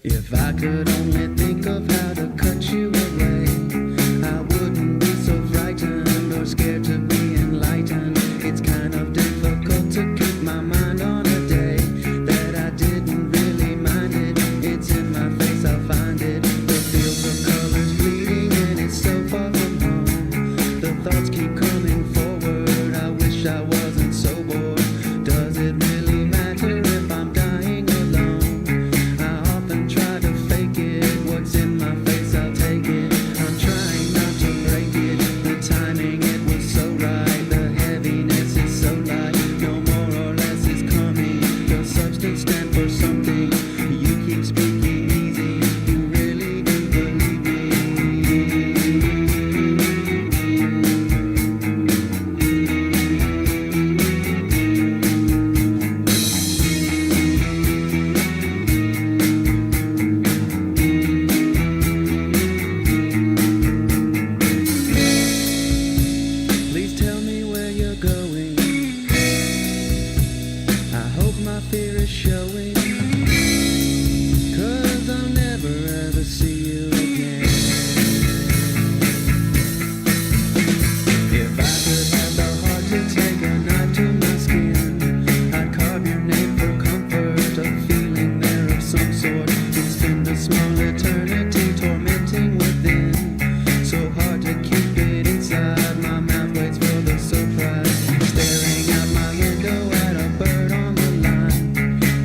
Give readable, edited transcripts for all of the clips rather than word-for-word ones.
If I could only think of how to cut you away, I wouldn't be so frightened or scared to be enlightened. It's kind of difficult to keep my mind on a day that I didn't really mind it. It's in my face, I'll find it. The fields of colors fleeting and it's so far from home. The thoughts keep coming forward, I wish I wasn't so bored. Does it really matter if I'm dying alone? I often try to fake it, what's in my face I'll take it. I'm trying not to break it, the timing it was so right. The heaviness is so light, no more or less is coming. Your substance stand for something, you keep speaking easy, you really do believe me. Please tell me where you're going. I hope my fear is showing, 'cause I'll never ever see you again. If I could have the heart to take a knife to my skin, I'd carve your name for comfort, a feeling there of some sort. It's been a small eternity tormenting within, so hard to keep it inside. My mouth waits for the surprise, staring out my window at a bird on the line.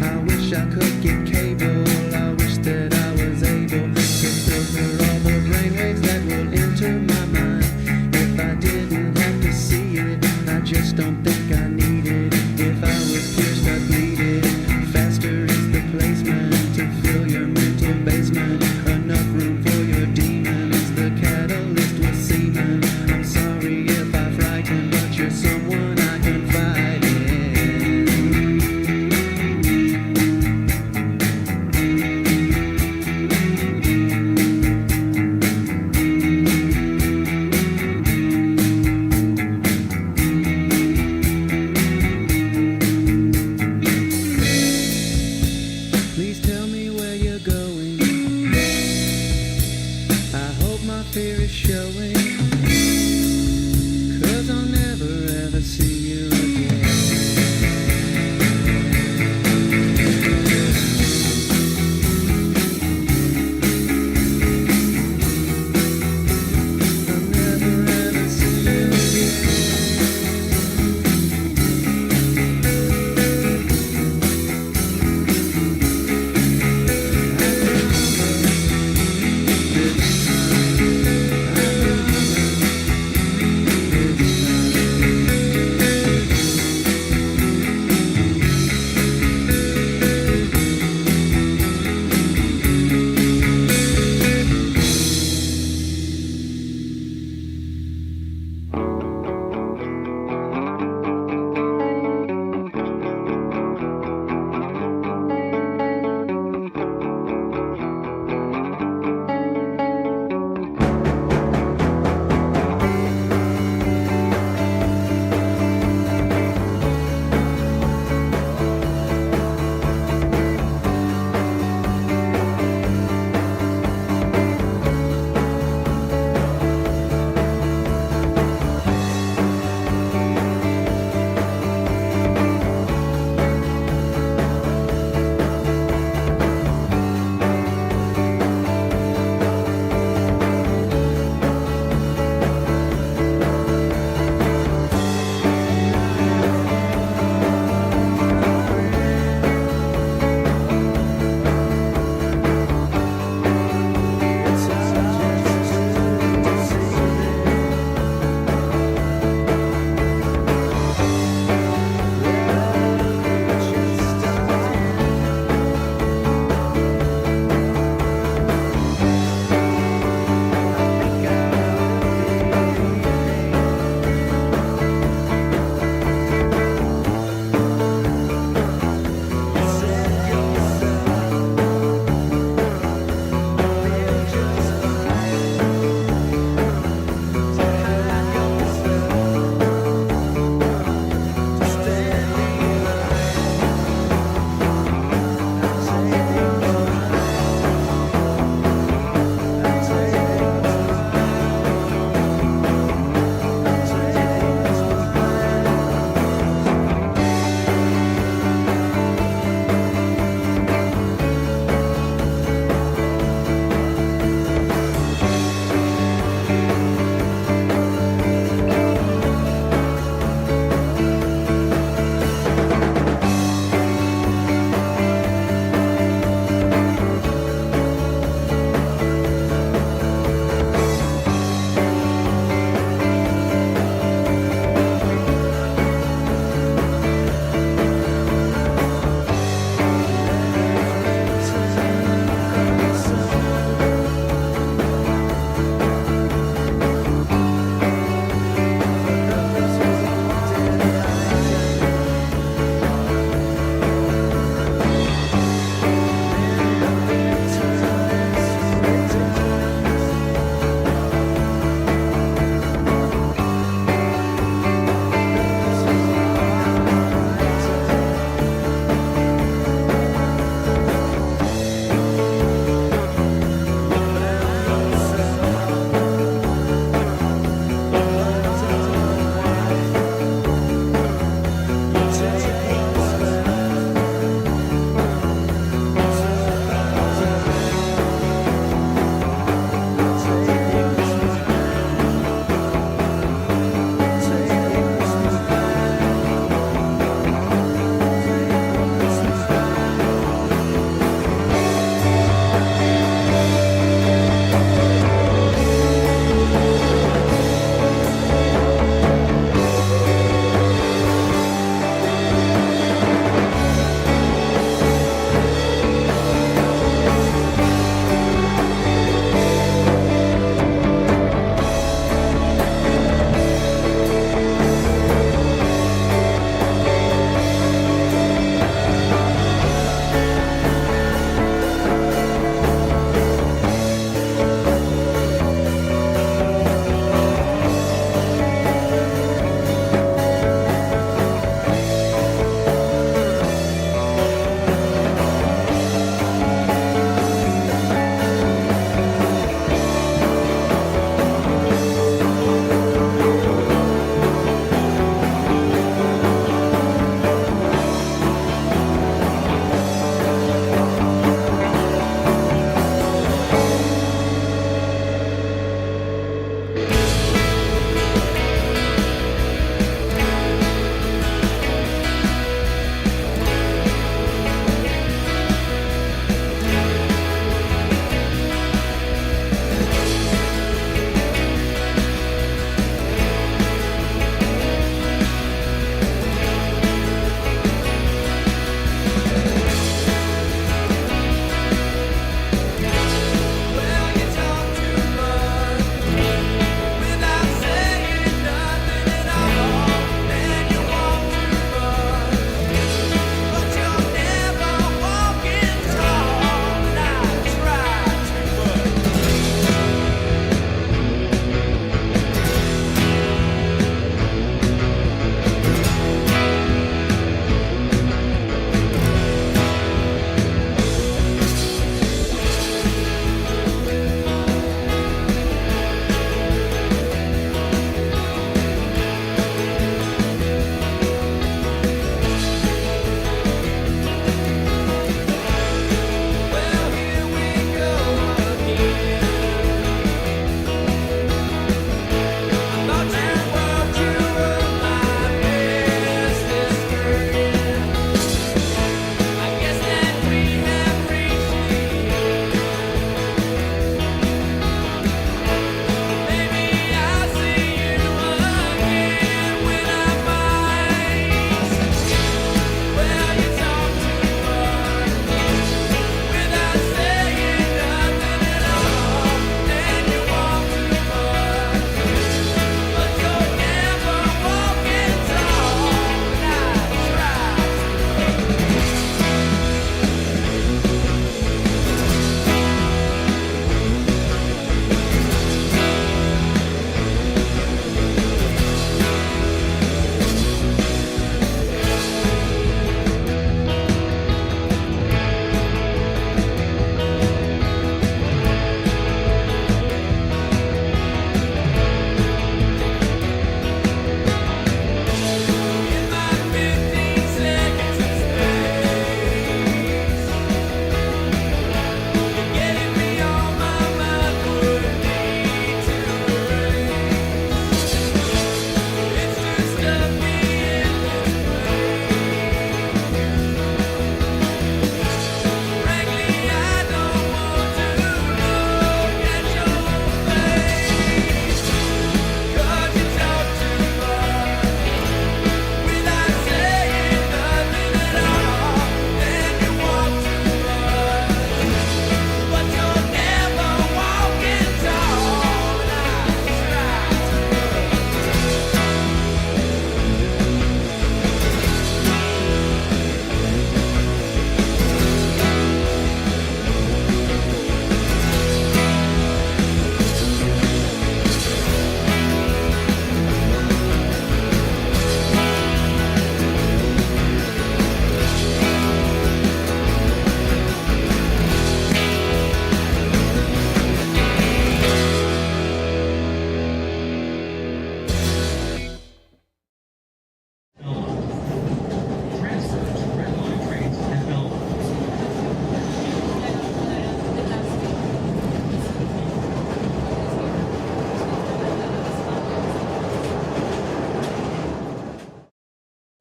I wish I could get cable, I wish that I was able to filter all the brainwaves that will enter my mind. If I didn't have to see it, I just don't think I need it. If I was pierced, I'd bleed it. Faster is the placement to fill your mental basement. Enough room for your demons, the catalyst with semen. I'm sorry if I frighten, but you're someone I confide in.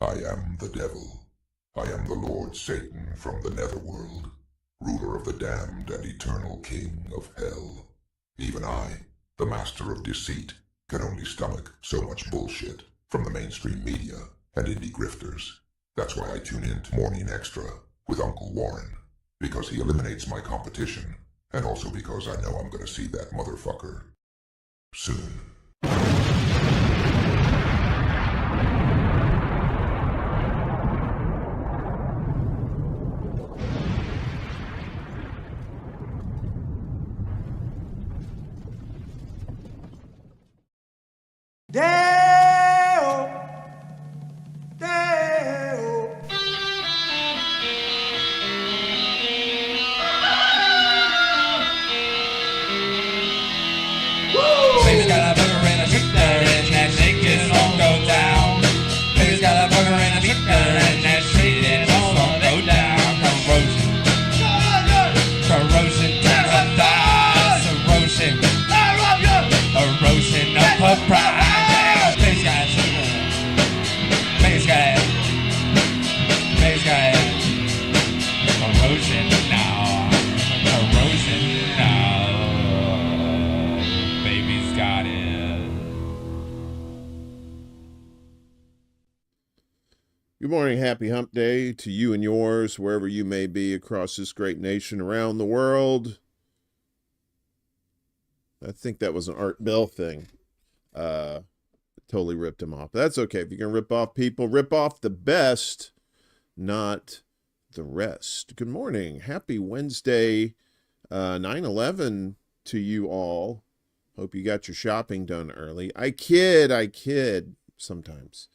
I am the devil. I am the Lord Satan from the netherworld, ruler of the damned and eternal king of hell. Even I, the master of deceit, can only stomach so much bullshit from the mainstream media and indie grifters. That's why I tune in to Morning Extra with Uncle Warren, because he eliminates my competition, and also because I know I'm gonna see that motherfucker soon. Deo, Deo. Baby's got a burger and a shooter and that shake is all go down. Baby's got a burger and a shooter and that shake is all go down. Corrosion to the thighs, erosion of her pride. Baby's got a shooter, baby's got corrosion now, corrosion now. Baby's got it. Good morning, happy hump day to you and yours, wherever you may be across this great nation, around the world. I think that was an Art Bell thing. Totally ripped him off. That's okay. If you're going to rip off people, rip off the best, not the rest. Good morning. Happy Wednesday, 9/11 to you all. Hope you got your shopping done early. I kid sometimes.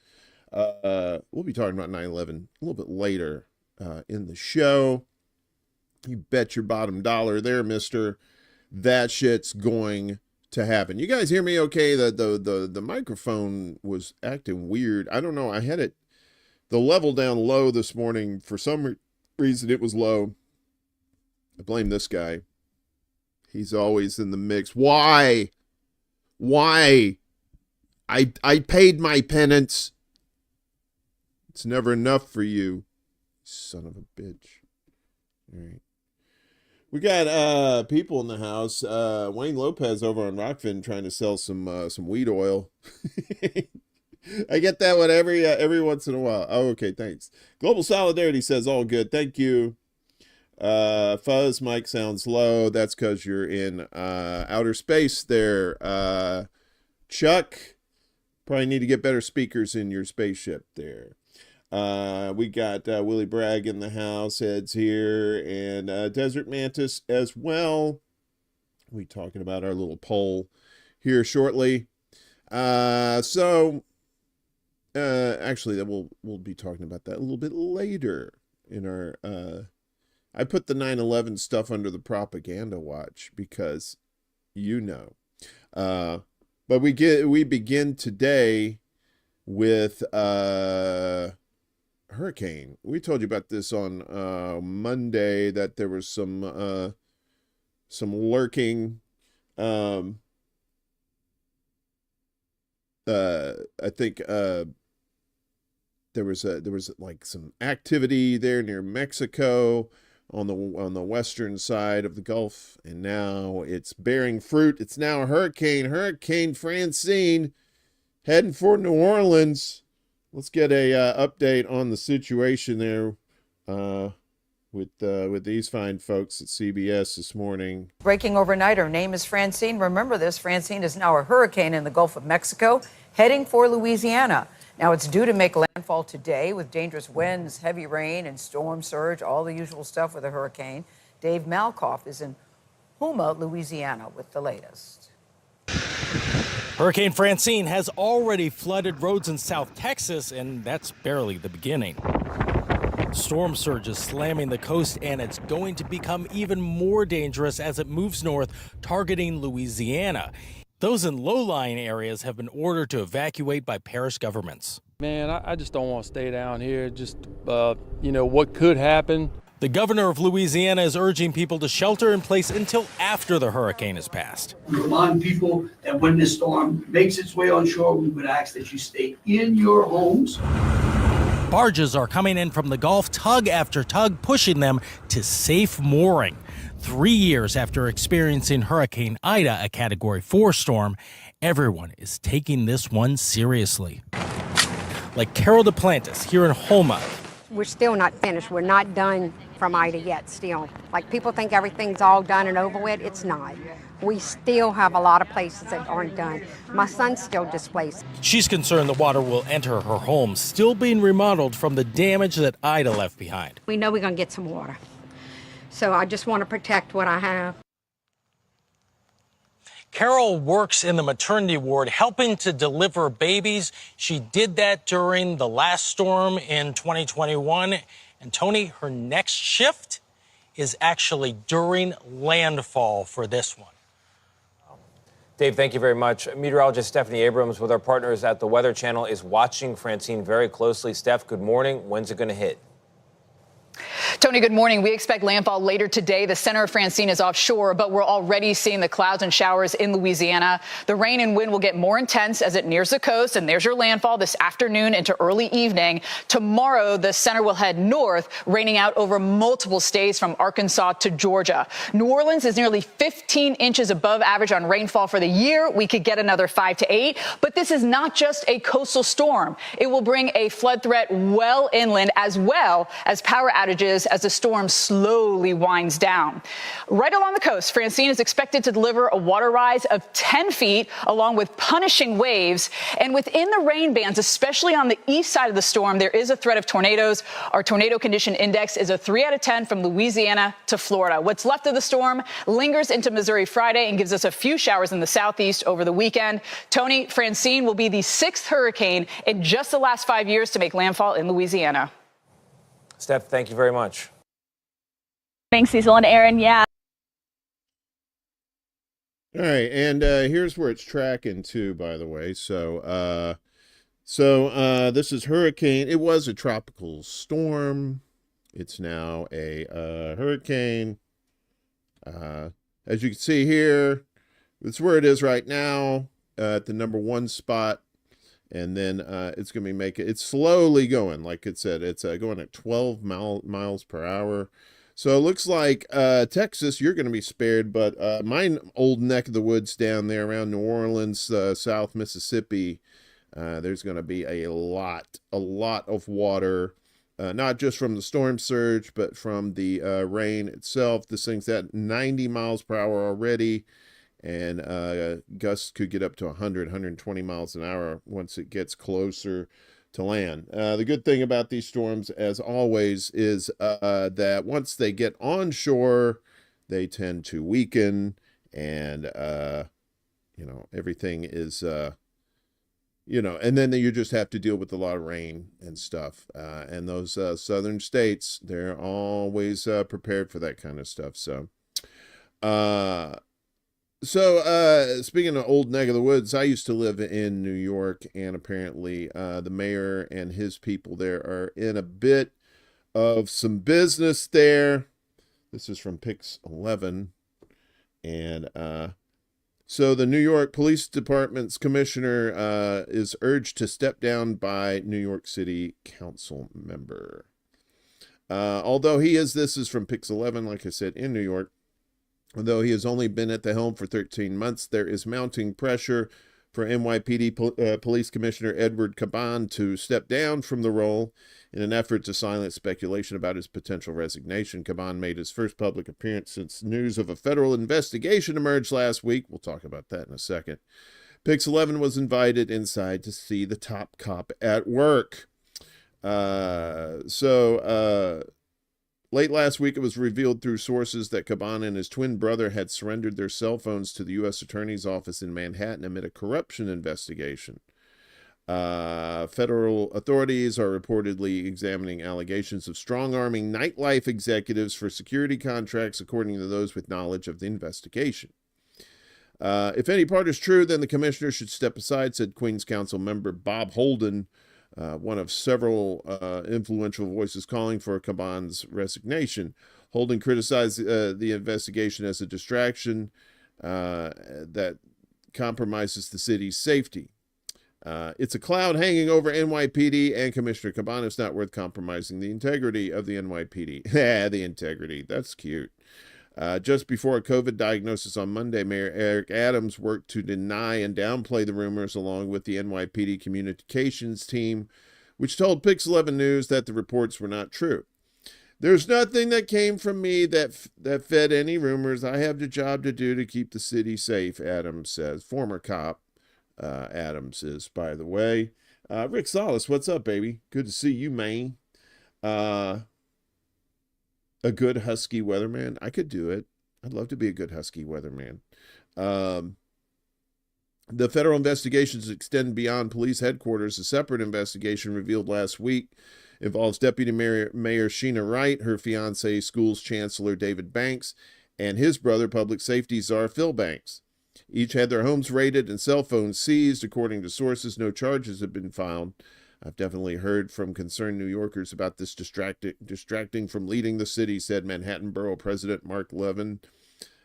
We'll be talking about 9/11 a little bit later in the show. You bet your bottom dollar there, mister. That shit's going to happen. You guys hear me okay? The microphone was acting weird. I don't know. I had it the level down low this morning. For some reason it was low. I blame this guy. He's always in the mix. Why? I paid my penance. It's never enough for you, son of a bitch. All right. We got people in the house. Wayne Lopez over on Rockfin trying to sell some weed oil. I get that one every once in a while. Oh, okay, thanks. Global Solidarity says all good. Thank you. Fuzz mic sounds low. That's because you're in outer space there. Chuck, probably need to get better speakers in your spaceship there. We got Willie Bragg in the house, Ed's here, and Desert Mantis as well. We talking about our little poll here shortly. Actually, we'll be talking about that a little bit later in our. I put the 9/11 stuff under the propaganda watch because, you know, but we begin today with hurricane. We told you about this on Monday, that there was some lurking I think there was like some activity there near Mexico on the western side of the Gulf, and now it's bearing fruit. It's now a Hurricane Francine heading for New Orleans. Let's get a update on the situation there with these fine folks at CBS this morning. Breaking overnight, her name is Francine. Remember this, Francine is now a hurricane in the Gulf of Mexico, heading for Louisiana. Now it's due to make landfall today with dangerous winds, heavy rain, and storm surge, all the usual stuff with a hurricane. Dave Malkoff is in Houma, Louisiana, with the latest. Hurricane Francine has already flooded roads in South Texas, and that's barely the beginning. Storm surge is slamming the coast, and it's going to become even more dangerous as it moves north, targeting Louisiana. Those in low-lying areas have been ordered to evacuate by parish governments. Man, I just don't want to stay down here. Just, what could happen. The governor of Louisiana is urging people to shelter in place until after the hurricane has passed. We remind people that when this storm makes its way on shore, we would ask that you stay in your homes. Barges are coming in from the Gulf, tug after tug, pushing them to safe mooring. 3 years after experiencing Hurricane Ida, a Category 4 storm, everyone is taking this one seriously. Like Carol DePlantis here in Houma. We're still not finished. We're not done from Ida yet still. Like people think everything's all done and over with. It's not. We still have a lot of places that aren't done. My son's still displaced. She's concerned the water will enter her home, still being remodeled from the damage that Ida left behind. We know we're going to get some water. So I just want to protect what I have. Carol works in the maternity ward helping to deliver babies. She did that during the last storm in 2021. And Tony, her next shift is actually during landfall for this one. Dave, thank you very much. Meteorologist Stephanie Abrams with our partners at the Weather Channel is watching Francine very closely. Steph, good morning. When's it going to hit? Tony, good morning. We expect landfall later today. The center of Francine is offshore, but we're already seeing the clouds and showers in Louisiana. The rain and wind will get more intense as it nears the coast, and there's your landfall this afternoon into early evening. Tomorrow, the center will head north, raining out over multiple states from Arkansas to Georgia. New Orleans is nearly 15 inches above average on rainfall for the year. We could get another 5 to 8, but this is not just a coastal storm. It will bring a flood threat well inland, as well as power outages as the storm slowly winds down. Right along the coast, Francine is expected to deliver a water rise of 10 feet along with punishing waves. And within the rain bands, especially on the east side of the storm, there is a threat of tornadoes. Our tornado condition index is a 3 out of 10 from Louisiana to Florida. What's left of the storm lingers into Missouri Friday and gives us a few showers in the southeast over the weekend. Tony, Francine will be the 6th hurricane in just the last 5 years to make landfall in Louisiana. Steph, thank you very much. Thanks, Cecil and Aaron. Yeah. All right, and here's where it's tracking to, by the way. So this is hurricane. It was a tropical storm. It's now a hurricane. As you can see here, that's where it is right now at the number 1 spot. And then it's going to be it's slowly going. Like it said, it's going at 12 miles per hour. So it looks like Texas, you're going to be spared. But my old neck of the woods down there around New Orleans, South Mississippi, there's going to be a lot of water, not just from the storm surge, but from the rain itself. This thing's at 90 miles per hour already. And gusts could get up to 120 miles an hour once it gets closer to land. The good thing about these storms, as always, is that once they get onshore, they tend to weaken, and everything is, and then you just have to deal with a lot of rain and stuff. And those southern states, they're always prepared for that kind of stuff. So, speaking of old neck of the woods, I used to live in New York, and apparently the mayor and his people there are in a bit of some business there. This is from Pix 11. And so the New York Police Department's commissioner is urged to step down by New York City Council member. Although this is from Pix 11, like I said, in New York. Although he has only been at the helm for 13 months, there is mounting pressure for NYPD Police Commissioner Edward Caban to step down from the role in an effort to silence speculation about his potential resignation. Caban made his first public appearance since news of a federal investigation emerged last week. We'll talk about that in a second. Pix 11 was invited inside to see the top cop at work. Late last week, it was revealed through sources that Caban and his twin brother had surrendered their cell phones to the U.S. Attorney's Office in Manhattan amid a corruption investigation. Federal authorities are reportedly examining allegations of strong-arming nightlife executives for security contracts, according to those with knowledge of the investigation. If any part is true, then the commissioner should step aside, said Queens Council member Bob Holden, one of several influential voices calling for Caban's resignation. Holden criticized the investigation as a distraction that compromises the city's safety. It's a cloud hanging over NYPD and Commissioner Caban. It's not worth compromising the integrity of the NYPD. The integrity. That's cute. Just before a COVID diagnosis on Monday, Mayor Eric Adams worked to deny and downplay the rumors along with the NYPD communications team, which told Pix 11 News that the reports were not true. There's nothing that came from me that fed any rumors. I have the job to do to keep the city safe, Adams says. Former cop, Adams is, by the way. Rick Salas, what's up, baby? Good to see you, man. A good husky weatherman. I could do it. I'd love to be a good husky weatherman. The federal investigations extend beyond police headquarters. A separate investigation revealed last week involves Deputy Mayor Sheena Wright, her fiancé, schools chancellor David Banks, and his brother, public safety czar Phil Banks. Each had their homes raided and cell phones seized. According to sources, no charges have been filed. I've definitely heard from concerned New Yorkers about this distracting from leading the city, said Manhattan Borough President Mark Levin.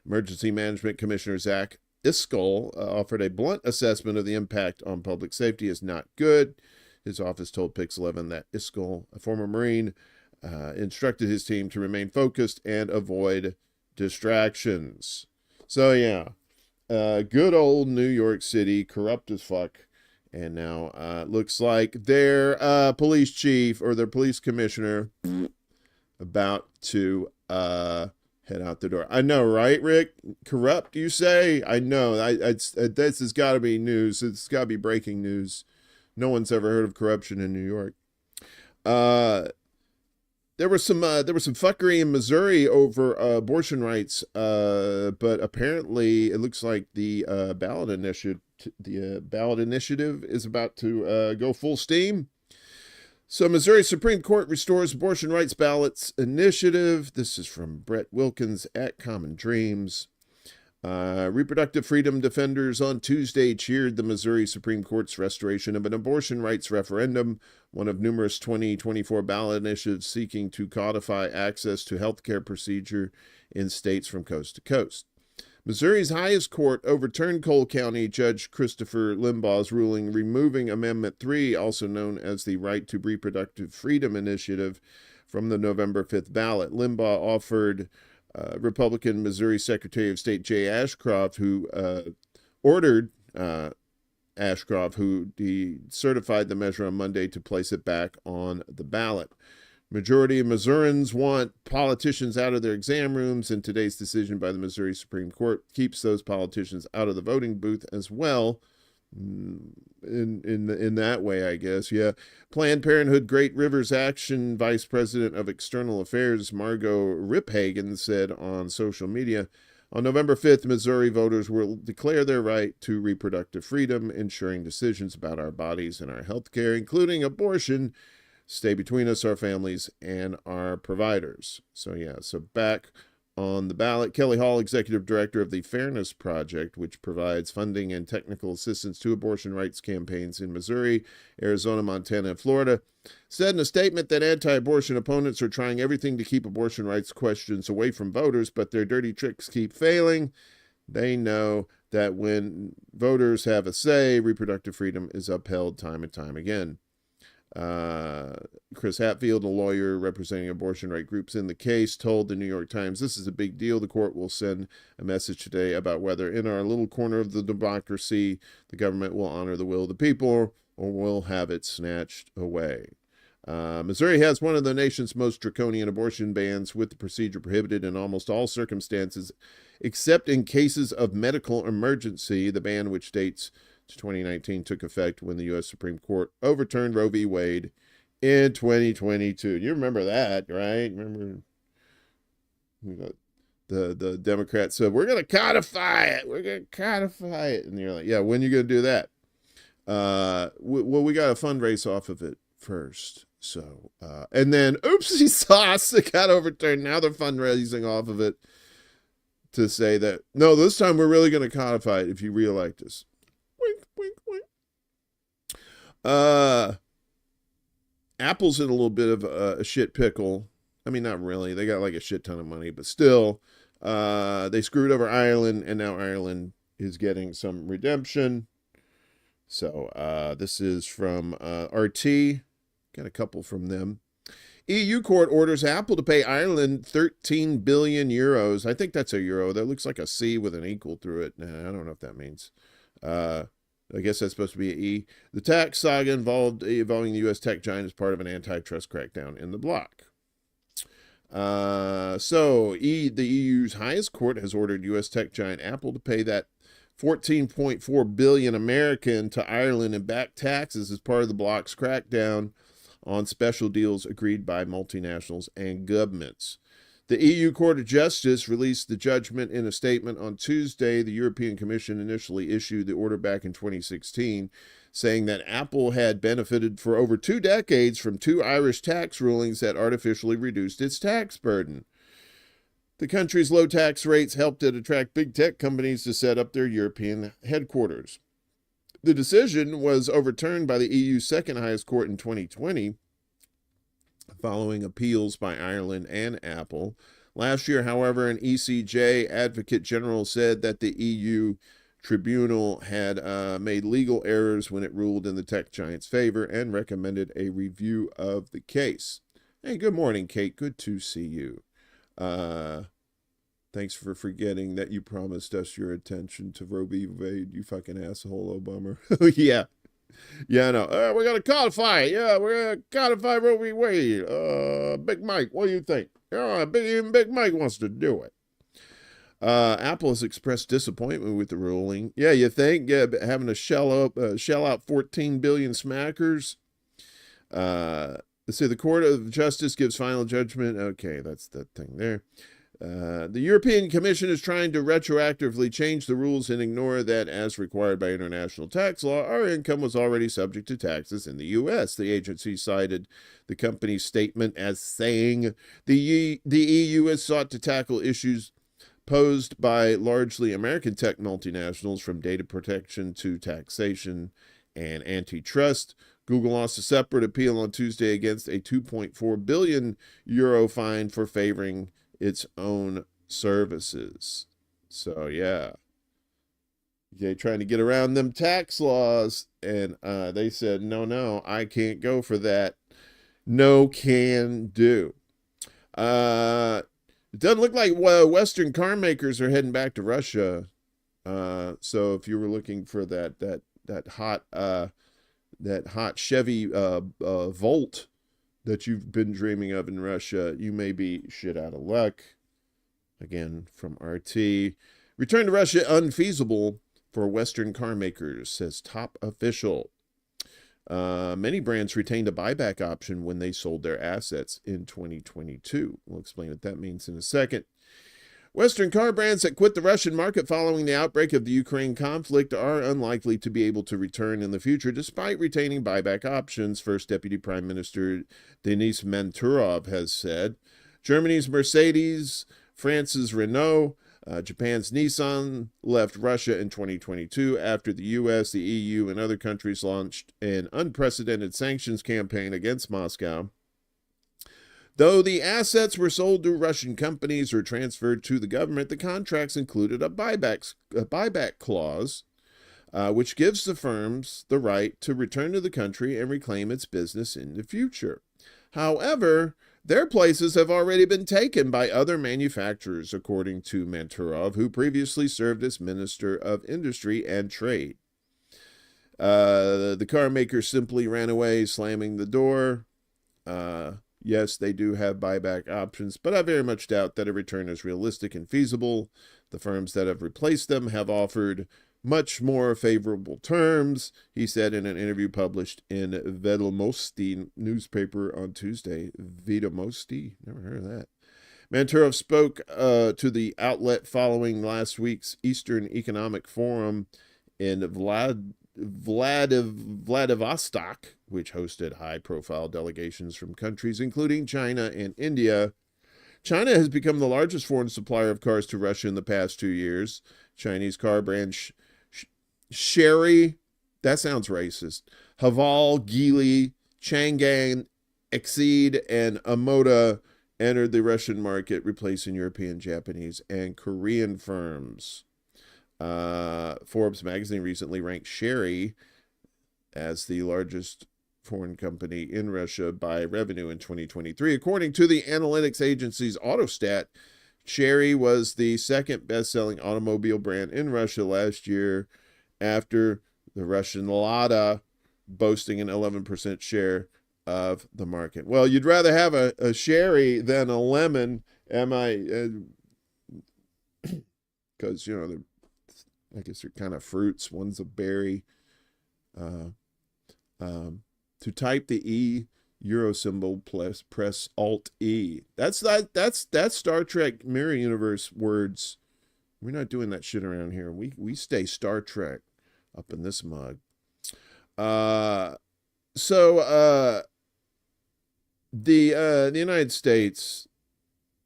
Emergency Management Commissioner Zach Iskol offered a blunt assessment of the impact on public safety is not good. His office told Pix 11 that Iskol, a former Marine, instructed his team to remain focused and avoid distractions. So, yeah, good old New York City, corrupt as fuck. And now looks like their police chief or their police commissioner about to head out the door. I know, right, Rick? Corrupt, you say? I know. This has got to be news. It's got to be breaking news. No one's ever heard of corruption in New York. There was some fuckery in Missouri over abortion rights, but apparently it looks like the ballot initiative is about to go full steam. So Missouri Supreme Court restores abortion rights ballots initiative. This is from Brett Wilkins at Common Dreams. Reproductive freedom defenders on Tuesday cheered the Missouri Supreme Court's restoration of an abortion rights referendum, one of numerous 2024 ballot initiatives seeking to codify access to health care procedure in states from coast to coast. Missouri's highest court overturned Cole County Judge Christopher Limbaugh's ruling removing Amendment 3, also known as the Right to Reproductive Freedom Initiative, from the November 5th ballot. Limbaugh offered Republican Missouri Secretary of State Jay Ashcroft, who ordered Ashcroft, who certified the measure on Monday, to place it back on the ballot. Majority of Missourians want politicians out of their exam rooms, and today's decision by the Missouri Supreme Court keeps those politicians out of the voting booth as well. In that way, I guess. Yeah. Planned Parenthood Great Rivers Action Vice President of External Affairs Margot Riphagen said on social media, on November 5th, Missouri voters will declare their right to reproductive freedom, ensuring decisions about our bodies and our health care, including abortion, stay between us, our families, and our providers. So, yeah, so back on the ballot, Kelly Hall, executive director of the Fairness Project, which provides funding and technical assistance to abortion rights campaigns in Missouri, Arizona, Montana, and Florida, said in a statement that anti-abortion opponents are trying everything to keep abortion rights questions away from voters, but their dirty tricks keep failing. They know that when voters have a say, reproductive freedom is upheld time and time again. Chris Hatfield, a lawyer representing abortion right groups in the case, told the New York Times, "This is a big deal. The court will send a message today about whether in our little corner of the democracy, the government will honor the will of the people or will have it snatched away." Missouri has one of the nation's most draconian abortion bans, with the procedure prohibited in almost all circumstances, except in cases of medical emergency. The ban, which dates to 2019, took effect when the U.S. Supreme Court overturned Roe v. Wade in 2022. You remember that, right? Remember the Democrats said, we're going to codify it. We're going to codify it. And you're like, yeah, when are you going to do that? Well, we got to fundraise off of it first. So, and then, oopsie sauce, it got overturned. Now they're fundraising off of it to say that, no, this time we're really going to codify it if you reelect us. Wink, wink, wink. Apple's in a little bit of a shit pickle. I mean, not really. They got like a shit ton of money, but still, they screwed over Ireland, and now Ireland is getting some redemption. So this is from RT. Got a couple from them. EU court orders Apple to pay Ireland 13 billion euros. I think that's a euro. That looks like a C with an equal through it. Nah, I don't know if that means. I guess that's supposed to be an E. The tax saga involving the U.S. tech giant is part of an antitrust crackdown in the bloc. The EU's highest court has ordered U.S. tech giant Apple to pay that 14.4 billion American to Ireland in back taxes as part of the bloc's crackdown on special deals agreed by multinationals and governments. The EU Court of Justice released the judgment in a statement on Tuesday. The European Commission initially issued the order back in 2016, saying that Apple had benefited for over 2 decades from 2 Irish tax rulings that artificially reduced its tax burden. The country's low tax rates helped it attract big tech companies to set up their European headquarters. The decision was overturned by the EU's second highest court in 2020, following appeals by Ireland and Apple. Last year, however, an ECJ advocate general said that the EU tribunal had made legal errors when it ruled in the tech giant's favor and recommended a review of the case. Hey, good morning, Kate. Good to see you. Thanks for forgetting that you promised us your attention to Roe v. Wade, you fucking asshole, Obama. Yeah. Yeah, I know. We're going to codify it. Yeah, we're going to codify Roe v. Wade. Big Mike, what do you think? Even Big Mike wants to do it. Apple has expressed disappointment with the ruling. Yeah, you think? Yeah, having to shell out 14 billion smackers. Let's see, the Court of Justice gives final judgment. Okay, that's that thing there. The European Commission is trying to retroactively change the rules and ignore that, as required by international tax law, our income was already subject to taxes in the U.S. The agency cited the company's statement as saying the EU has sought to tackle issues posed by largely American tech multinationals, from data protection to taxation and antitrust. Google lost a separate appeal on Tuesday against a 2.4 billion euro fine for favoring its own services. So yeah, trying to get around them tax laws, and they said no, I can't go for that. No can do. It doesn't look like Western car makers are heading back to Russia. So if you were looking for that hot Chevy Volt that you've been dreaming of in Russia, you may be shit out of luck. Again, from RT. Return to Russia unfeasible for Western car makers, says top official. Many brands retained a buyback option when they sold their assets in 2022. We'll explain what that means in a second. Western car brands that quit the Russian market following the outbreak of the Ukraine conflict are unlikely to be able to return in the future, despite retaining buyback options, First Deputy Prime Minister Denis Manturov has said. Germany's Mercedes, France's Renault, Japan's Nissan left Russia in 2022 after the U.S., the EU, and other countries launched an unprecedented sanctions campaign against Moscow. Though the assets were sold to Russian companies or transferred to the government, the contracts included a buyback clause, which gives the firms the right to return to the country and reclaim its business in the future. However, their places have already been taken by other manufacturers, according to Manturov, who previously served as Minister of Industry and Trade. The car maker simply ran away, slamming the door. Yes, they do have buyback options, but I very much doubt that a return is realistic and feasible. The firms that have replaced them have offered much more favorable terms, he said in an interview published in Vedomosti newspaper on Tuesday. Vedomosti? Never heard of that. Manturov spoke to the outlet following last week's Eastern Economic Forum in Vladivostok, which hosted high-profile delegations from countries including China and India. China has become the largest foreign supplier of cars to Russia in the past 2 years. Chinese car brand Chery, that sounds racist, Haval, Geely, Chang'an, Exceed, and Amoda entered the Russian market, replacing European, Japanese, and Korean firms. Forbes magazine recently ranked Chery as the largest foreign company in Russia by revenue in 2023. According to the analytics agency's Autostat, Chery was the second best-selling automobile brand in Russia last year, after the Russian Lada boasting an 11% share of the market. Well, you'd rather have a Chery than a lemon, am I? Because, you know, I guess they're kind of fruits. One's a berry. To type the E Euro symbol, press Alt E. That's Star Trek Mirror Universe words. We're not doing that shit around here. We stay Star Trek up in this mug. The United States,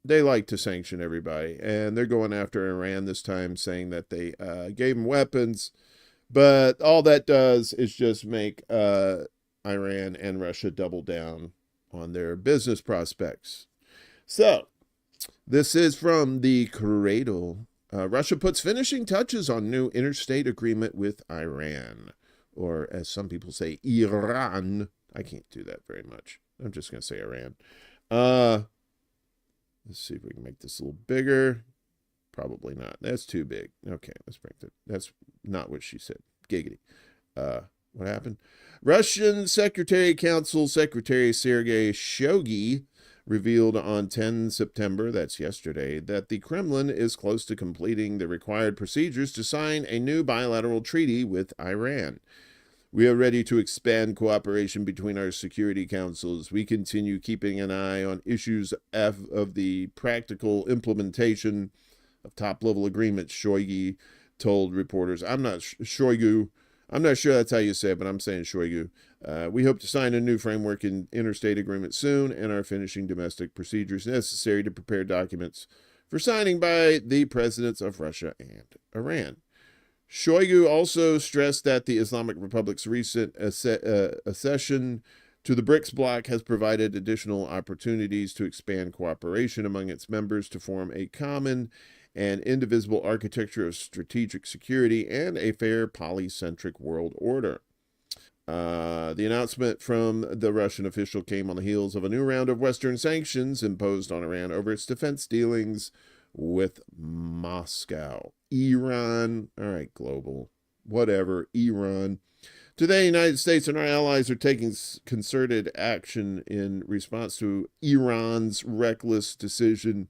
they like to sanction everybody, and they're going after Iran this time, saying that they gave them weapons, but all that does is just make Iran and Russia double down on their business prospects. So, this is from the Cradle. Russia puts finishing touches on new interstate agreement with Iran, or as some people say, Iran. I can't do that very much. I'm just going to say Iran. Let's see if we can make this a little bigger. Probably not. That's too big. Okay, let's break that. That's not what she said. Giggity. What happened? Russian Secretary Council Secretary Sergei Shoigu revealed on 10 September, that's yesterday, that the Kremlin is close to completing the required procedures to sign a new bilateral treaty with Iran. We are ready to expand cooperation between our security councils. We continue keeping an eye on issues of the practical implementation of top-level agreements, Shoigu told reporters. Shoigu. I'm not sure that's how you say it, but I'm saying Shoigu. We hope to sign a new framework in interstate agreement soon and are finishing domestic procedures necessary to prepare documents for signing by the presidents of Russia and Iran. Shoigu also stressed that the Islamic Republic's recent accession to the BRICS bloc has provided additional opportunities to expand cooperation among its members to form a common and indivisible architecture of strategic security and a fair polycentric world order. The announcement from the Russian official came on the heels of a new round of Western sanctions imposed on Iran over its defense dealings with Moscow. Iran, all right, global, whatever, Iran. Today, the United States and our allies are taking concerted action in response to Iran's reckless decision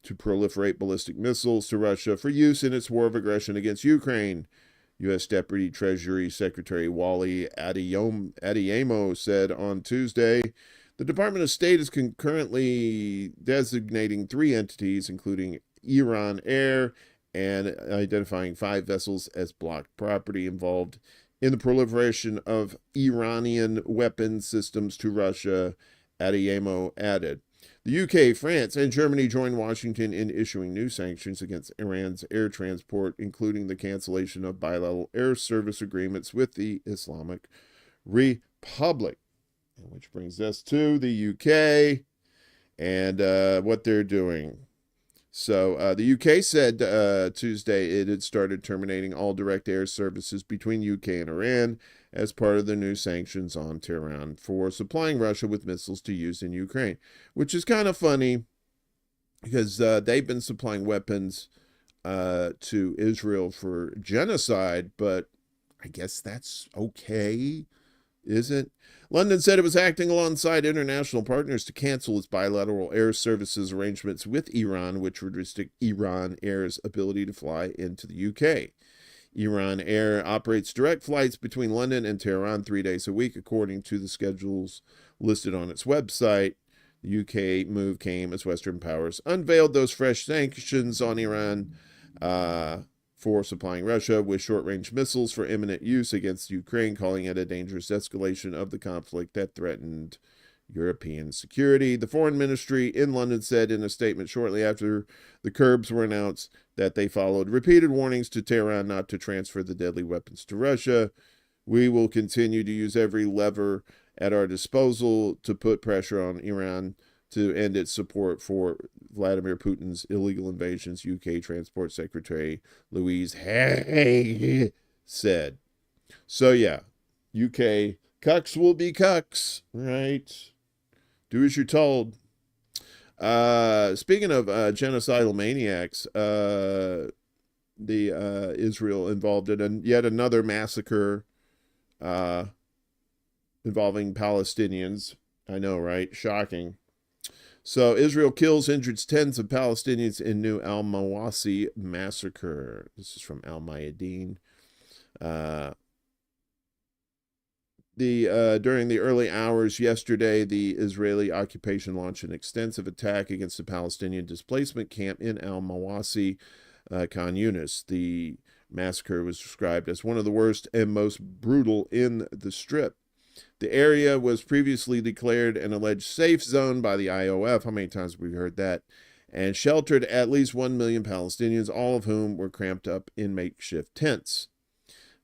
to proliferate ballistic missiles to Russia for use in its war of aggression against Ukraine. U.S. Deputy Treasury Secretary Wally Adeyemo said on Tuesday, the Department of State is concurrently designating 3 entities, including Iran Air, and identifying 5 vessels as blocked property involved in the proliferation of Iranian weapon systems to Russia, Adeyemo added. The UK, France, and Germany joined Washington in issuing new sanctions against Iran's air transport, including the cancellation of bilateral air service agreements with the Islamic Republic. Which brings us to the UK and what they're doing. So the UK said Tuesday it had started terminating all direct air services between UK and Iran as part of the new sanctions on Tehran for supplying Russia with missiles to use in Ukraine, which is kind of funny because they've been supplying weapons to Israel for genocide, but I guess that's okay, isn't? London said it was acting alongside international partners to cancel its bilateral air services arrangements with Iran, which would restrict Iran Air's ability to fly into the UK. Iran Air operates direct flights between London and Tehran 3 days a week, according to the schedules listed on its website. The UK move came as Western powers unveiled those fresh sanctions on Iran for supplying Russia with short-range missiles for imminent use against Ukraine, calling it a dangerous escalation of the conflict that threatened European security. The Foreign Ministry in London said in a statement shortly after the curbs were announced that they followed repeated warnings to Tehran not to transfer the deadly weapons to Russia. We will continue to use every lever at our disposal to put pressure on Iran to end its support for Vladimir Putin's illegal invasions, UK Transport Secretary Louise Hay said. So, yeah, UK, cucks will be cucks, right? Do as you're told. Speaking of genocidal maniacs, Israel involved in yet another massacre involving Palestinians. I know, right? Shocking. So Israel kills, injures tens of Palestinians in new al-Mawasi massacre. This is from al-Mayadeen. During the early hours yesterday, the Israeli occupation launched an extensive attack against the Palestinian displacement camp in al-Mawasi, Khan Yunis. The massacre was described as one of the worst and most brutal in the Strip. The area was previously declared an alleged safe zone by the IOF. How many times have we heard that? And sheltered at least 1 million Palestinians, all of whom were cramped up in makeshift tents.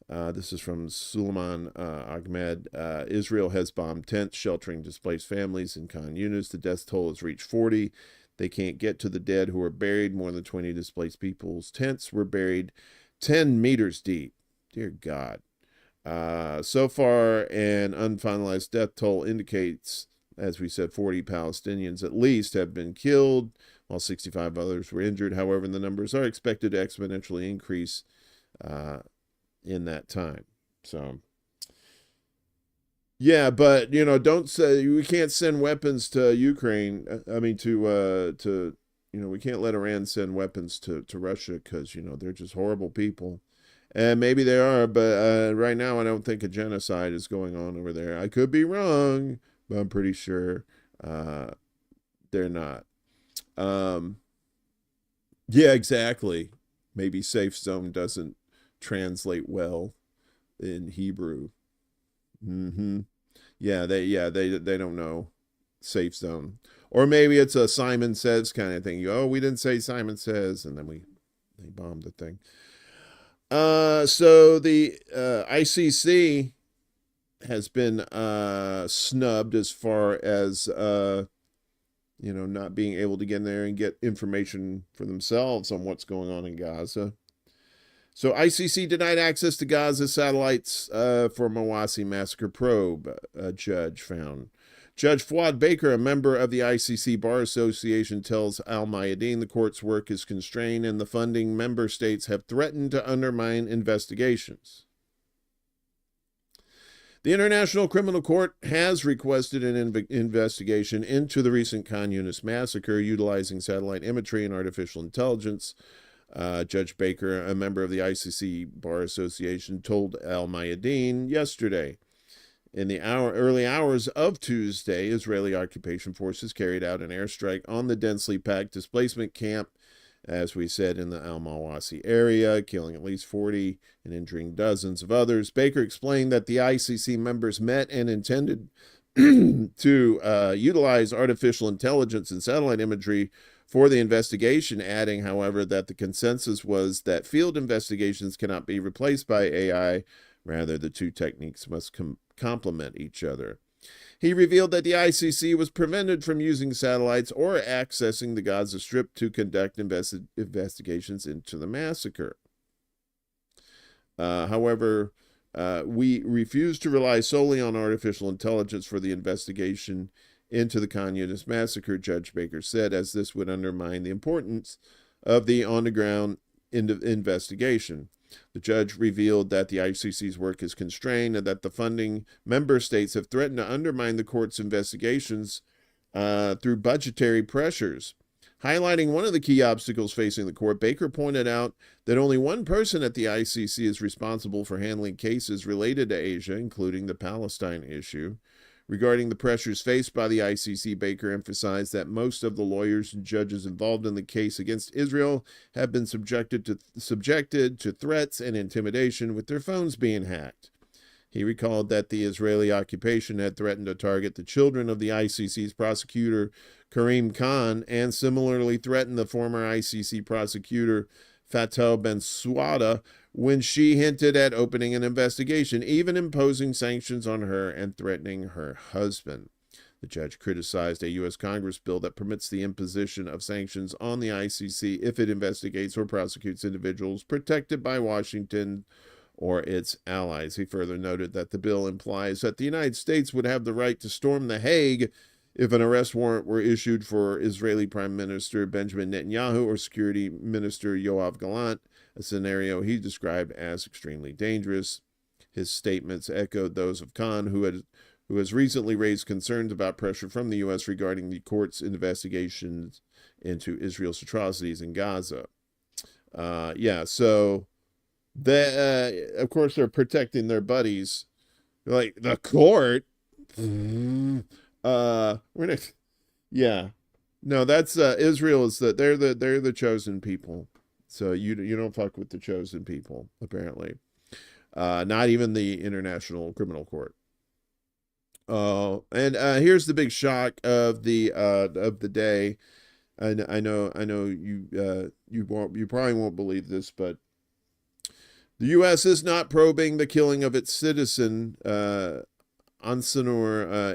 This is from Suleiman Ahmed. Israel has bombed tents sheltering displaced families in Khan Yunis. The death toll has reached 40. They can't get to the dead who are buried. More than 20 displaced people's tents were buried 10 meters deep. Dear God. So far, an unfinalized death toll indicates, as we said, 40 Palestinians at least have been killed, while 65 others were injured. However, the numbers are expected to exponentially increase in that time. So, yeah, but don't say we can't send weapons to Ukraine. I mean, we can't let Iran send weapons to Russia because they're just horrible people. And maybe they are, but right now I don't think a genocide is going on over there. I could be wrong, but I'm pretty sure they're not. Yeah, exactly. Maybe safe zone doesn't translate well in Hebrew. Yeah, they don't know safe zone. Or maybe it's a Simon Says kind of thing. Oh, we didn't say Simon Says, and then they bombed the thing. So the ICC has been snubbed as far as not being able to get in there and get information for themselves on what's going on in Gaza. So ICC denied access to Gaza satellites for Mawasi massacre probe, a judge found. Judge Fuad Baker, a member of the ICC Bar Association, tells al-Mayadeen the court's work is constrained and the funding member states have threatened to undermine investigations. The International Criminal Court has requested an investigation into the recent Khan Yunis massacre utilizing satellite imagery and artificial intelligence. Judge Baker, a member of the ICC Bar Association, told al-Mayadeen yesterday. In the early hours of Tuesday, Israeli occupation forces carried out an airstrike on the densely packed displacement camp, as we said, in the al-Mawasi area, killing at least 40 and injuring dozens of others. Baker explained that the ICC members met and intended to utilize artificial intelligence and satellite imagery for the investigation, adding, however, that the consensus was that field investigations cannot be replaced by AI. Rather, the two techniques must complement each other. He revealed that the ICC was prevented from using satellites or accessing the Gaza Strip to conduct investigations into the massacre. However, we refuse to rely solely on artificial intelligence for the investigation into the Khan Yunis massacre, Judge Baker said, as this would undermine the importance of the on-the-ground investigation. The judge revealed that the ICC's work is constrained and that the funding member states have threatened to undermine the court's investigations through budgetary pressures. Highlighting one of the key obstacles facing the court, Baker pointed out that only one person at the ICC is responsible for handling cases related to Asia, including the Palestine issue. Regarding the pressures faced by the ICC, Baker emphasized that most of the lawyers and judges involved in the case against Israel have been subjected to threats and intimidation, with their phones being hacked. He recalled that the Israeli occupation had threatened to target the children of the ICC's prosecutor, Karim Khan, and similarly threatened the former ICC prosecutor, Fatou Bensouda, when she hinted at opening an investigation, even imposing sanctions on her and threatening her husband. The judge criticized a U.S. Congress bill that permits the imposition of sanctions on the ICC if it investigates or prosecutes individuals protected by Washington or its allies. He further noted that the bill implies that the United States would have the right to storm The Hague if an arrest warrant were issued for Israeli Prime Minister Benjamin Netanyahu or Security Minister Yoav Gallant, a scenario he described as extremely dangerous. His statements echoed those of Khan, who has recently raised concerns about pressure from the U.S. regarding the court's investigations into Israel's atrocities in Gaza. So they, of course, they're protecting their buddies. They're like, the court? We're not, no, that's Israel is they're the chosen people. So you don't fuck with the chosen people, apparently. Not even the International Criminal Court. And here's the big shock of the day. I know you probably won't believe this, but the U.S. is not probing the killing of its citizen Aysenur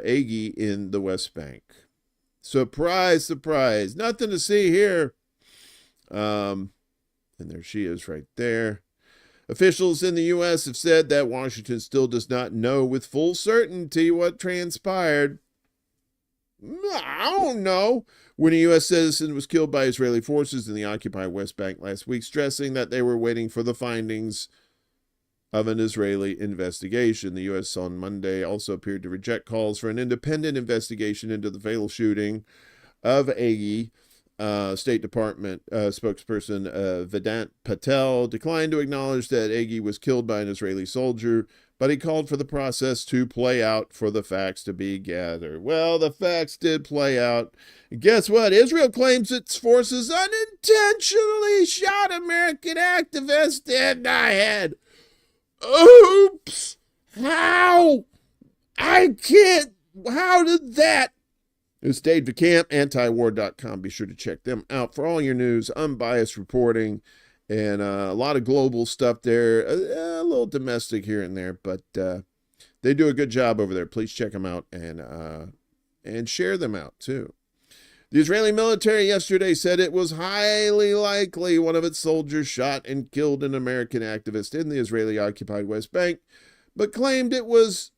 Eygi in the West Bank. Surprise, surprise! Nothing to see here. And there she is right there. Officials in the U.S. have said that Washington still does not know with full certainty what transpired. I don't know. When a U.S. citizen was killed by Israeli forces in the occupied West Bank last week, stressing that they were waiting for the findings of an Israeli investigation. The U.S. on Monday also appeared to reject calls for an independent investigation into the fatal shooting of Eygi. State Department spokesperson Vedant Patel declined to acknowledge that Eygi was killed by an Israeli soldier, but he called for the process to play out for the facts to be gathered. Well, the facts did play out. And guess what? Israel claims its forces unintentionally shot American activists in the head. Oops! How? I can't. How did that? It's Dave DeCamp, antiwar.com. Be sure to check them out for all your news, unbiased reporting, and a lot of global stuff there, a little domestic here and there, but they do a good job over there. Please check them out and share them out too. The Israeli military yesterday said it was highly likely one of its soldiers shot and killed an American activist in the Israeli-occupied West Bank, but claimed it was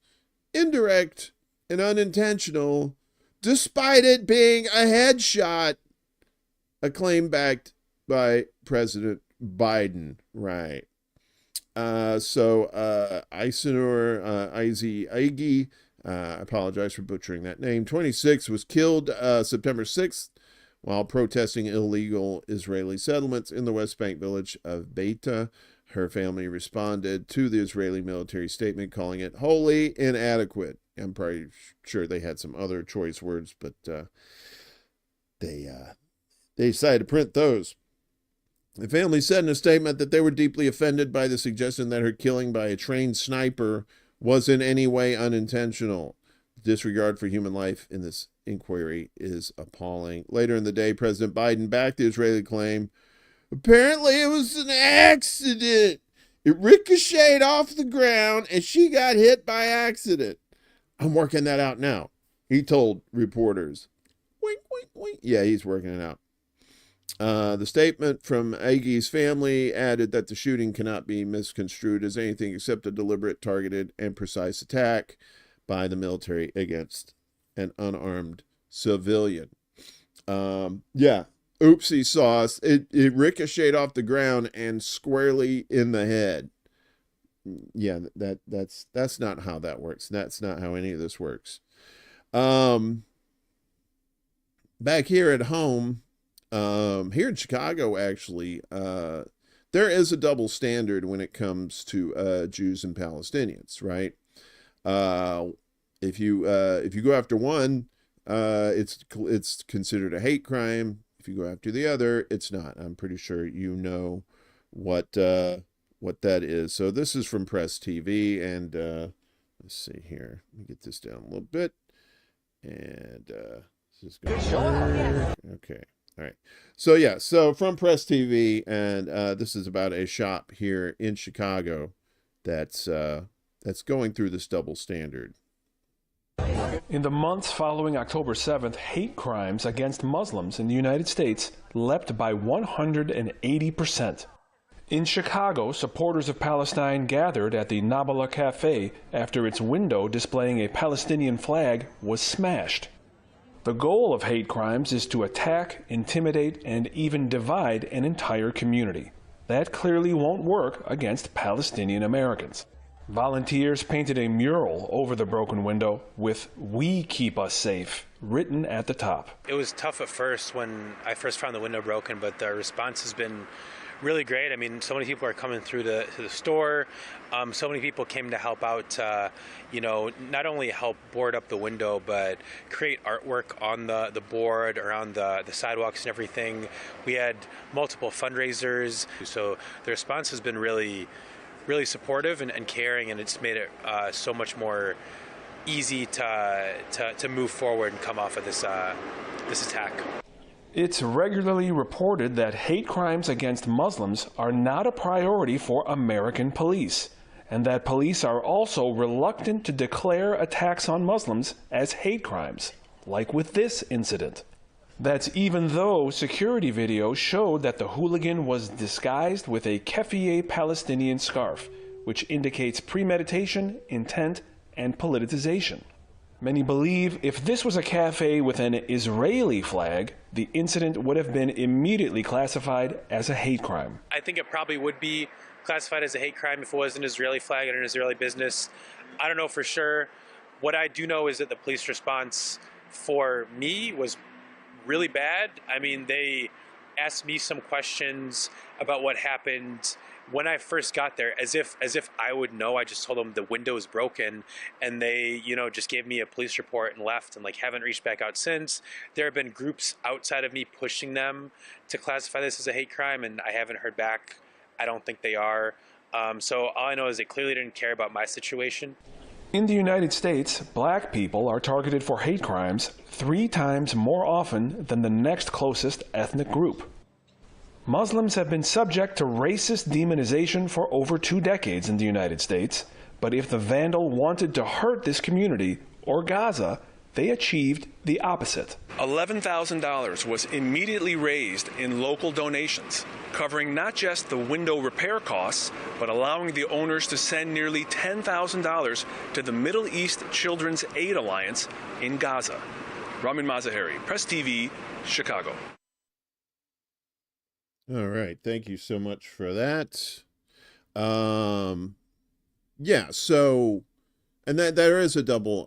indirect and unintentional, despite it being a headshot, a claim backed by President Biden. Right. Aysenur Eygi, I apologize for butchering that name, 26, was killed September 6th while protesting illegal Israeli settlements in the West Bank village of Beita. Her family responded to the Israeli military statement, calling it wholly inadequate. I'm pretty sure they had some other choice words, but they decided to print those. The family said in a statement that they were deeply offended by the suggestion that her killing by a trained sniper was in any way unintentional. Disregard for human life in this inquiry is appalling. Later in the day, President Biden backed the Israeli claim. Apparently, it was an accident. It ricocheted off the ground, and she got hit by accident. I'm working that out now, he told reporters. Wink, wink, wink. Yeah, he's working it out. The statement from Eygi's family added that the shooting cannot be misconstrued as anything except a deliberate, targeted, and precise attack by the military against an unarmed civilian. Oopsie sauce. It ricocheted off the ground and squarely in the head. Yeah, that's not how that works. That's not how any of this works. Back here at home, here in Chicago, actually, there is a double standard when it comes to Jews and Palestinians, right? If you go after one, it's considered a hate crime. If you go after the other, it's not. I'm pretty sure you know what that is. So this is from Press TV, and let's see here. Let me get this down a little bit, and this is going to work. Okay. All right. So from Press TV, and this is about a shop here in Chicago that's going through this double standard. In the months following October 7th, hate crimes against Muslims in the United States leapt by 180%. In Chicago, supporters of Palestine gathered at the Nabala Cafe after its window displaying a Palestinian flag was smashed. The goal of hate crimes is to attack, intimidate, and even divide an entire community. That clearly won't work against Palestinian Americans. Volunteers painted a mural over the broken window with "We Keep Us Safe" written at the top. It was tough at first when I first found the window broken, but the response has been really great. I mean, so many people are coming through to the store. So many people came to help out, not only help board up the window, but create artwork on the board, around the sidewalks and everything. We had multiple fundraisers. So the response has been really, really supportive and caring, and it's made it so much more easy to move forward and come off of this attack. It's regularly reported that hate crimes against Muslims are not a priority for American police, and that police are also reluctant to declare attacks on Muslims as hate crimes, like with this incident. That's even though security video showed that the hooligan was disguised with a keffiyeh Palestinian scarf, which indicates premeditation, intent, and politicization. Many believe if this was a cafe with an Israeli flag, the incident would have been immediately classified as a hate crime. I think it probably would be classified as a hate crime if it was an Israeli flag and an Israeli business. I don't know for sure. What I do know is that the police response for me was really bad. I mean, they asked me some questions about what happened when I first got there, as if I would know. I just told them the window is broken, and they, just gave me a police report and left, and haven't reached back out since. There have been groups outside of me pushing them to classify this as a hate crime, and I haven't heard back. I don't think they are. So all I know is they clearly didn't care about my situation. In the United States, black people are targeted for hate crimes 3 times more often than the next closest ethnic group. Muslims have been subject to racist demonization for over 2 decades in the United States, but if the vandal wanted to hurt this community or Gaza, they achieved the opposite. $11,000 was immediately raised in local donations, covering not just the window repair costs, but allowing the owners to send nearly $10,000 to the Middle East Children's Aid Alliance in Gaza. Ramin Mazaheri, Press TV, Chicago. All right. Thank you so much for that. So, and that there is a double,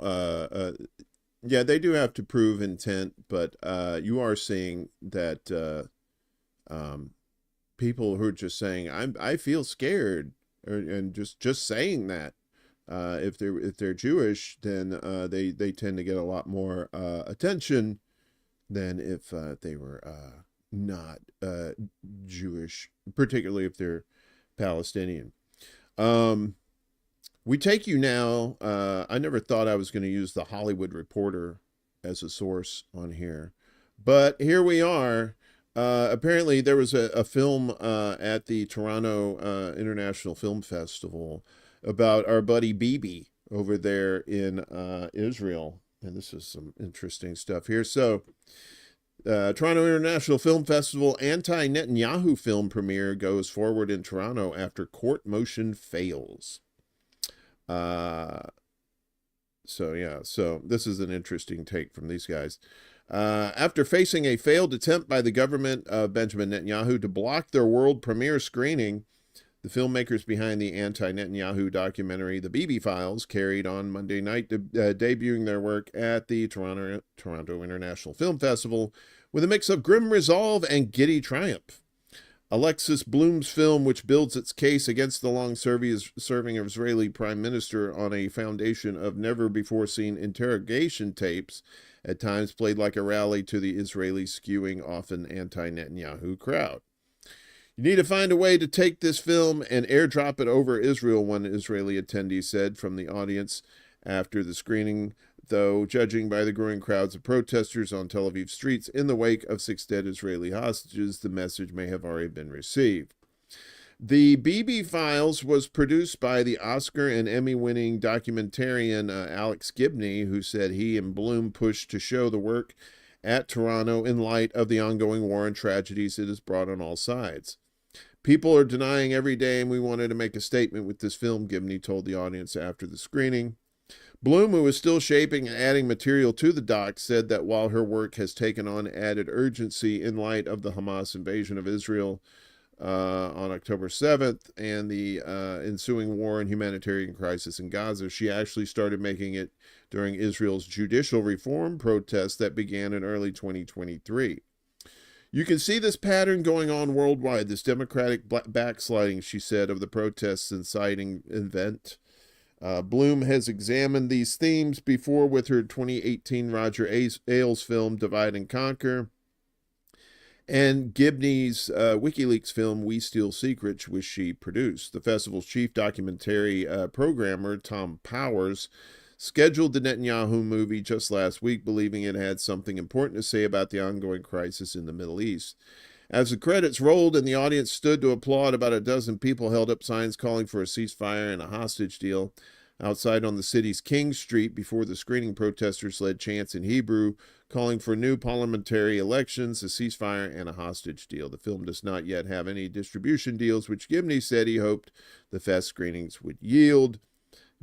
they do have to prove intent, but you are seeing that people who are just saying, I feel scared, and just saying that, if they're Jewish, then they tend to get a lot more attention than if they were not Jewish, particularly if they're Palestinian. We take you now. I never thought I was going to use the Hollywood Reporter as a source on here, but here we are. Apparently there was a film at the Toronto International Film Festival about our buddy Bibi over there in Israel. And this is some interesting stuff here. So, Toronto International Film Festival anti-Netanyahu film premiere goes forward in Toronto after court motion fails. So this is an interesting take from these guys. After facing a failed attempt by the government of Benjamin Netanyahu to block their world premiere screening, the filmmakers behind the anti-Netanyahu documentary The Bibi Files carried on Monday night, debuting their work at the Toronto International Film Festival with a mix of grim resolve and giddy triumph. Alexis Bloom's film, which builds its case against the long-serving Israeli Prime Minister on a foundation of never-before-seen interrogation tapes, at times played like a rally to the Israeli skewing, often anti-Netanyahu crowd. You need to find a way to take this film and airdrop it over Israel, one Israeli attendee said from the audience after the screening, though judging by the growing crowds of protesters on Tel Aviv streets in the wake of 6 dead Israeli hostages, the message may have already been received. The Bibi Files was produced by the Oscar and Emmy-winning documentarian Alex Gibney, who said he and Bloom pushed to show the work at Toronto in light of the ongoing war and tragedies it has brought on all sides. People are denying every day, and we wanted to make a statement with this film, Gibney told the audience after the screening. Bloom, who is still shaping and adding material to the doc, said that while her work has taken on added urgency in light of the Hamas invasion of Israel on October 7th and the ensuing war and humanitarian crisis in Gaza, she actually started making it during Israel's judicial reform protests that began in early 2023. You can see this pattern going on worldwide, this democratic backsliding, she said, of the protests inciting event. Bloom has examined these themes before with her 2018 Roger Ailes film, Divide and Conquer, and Gibney's WikiLeaks film, We Steal Secrets, which she produced. The festival's chief documentary programmer, Tom Powers, scheduled the Netanyahu movie just last week, believing it had something important to say about the ongoing crisis in the Middle East. As the credits rolled and the audience stood to applaud, about a dozen people held up signs calling for a ceasefire and a hostage deal. Outside on the city's King Street before the screening, protesters led chants in Hebrew, calling for new parliamentary elections, a ceasefire, and a hostage deal. The film does not yet have any distribution deals, which Gibney said he hoped the fest screenings would yield.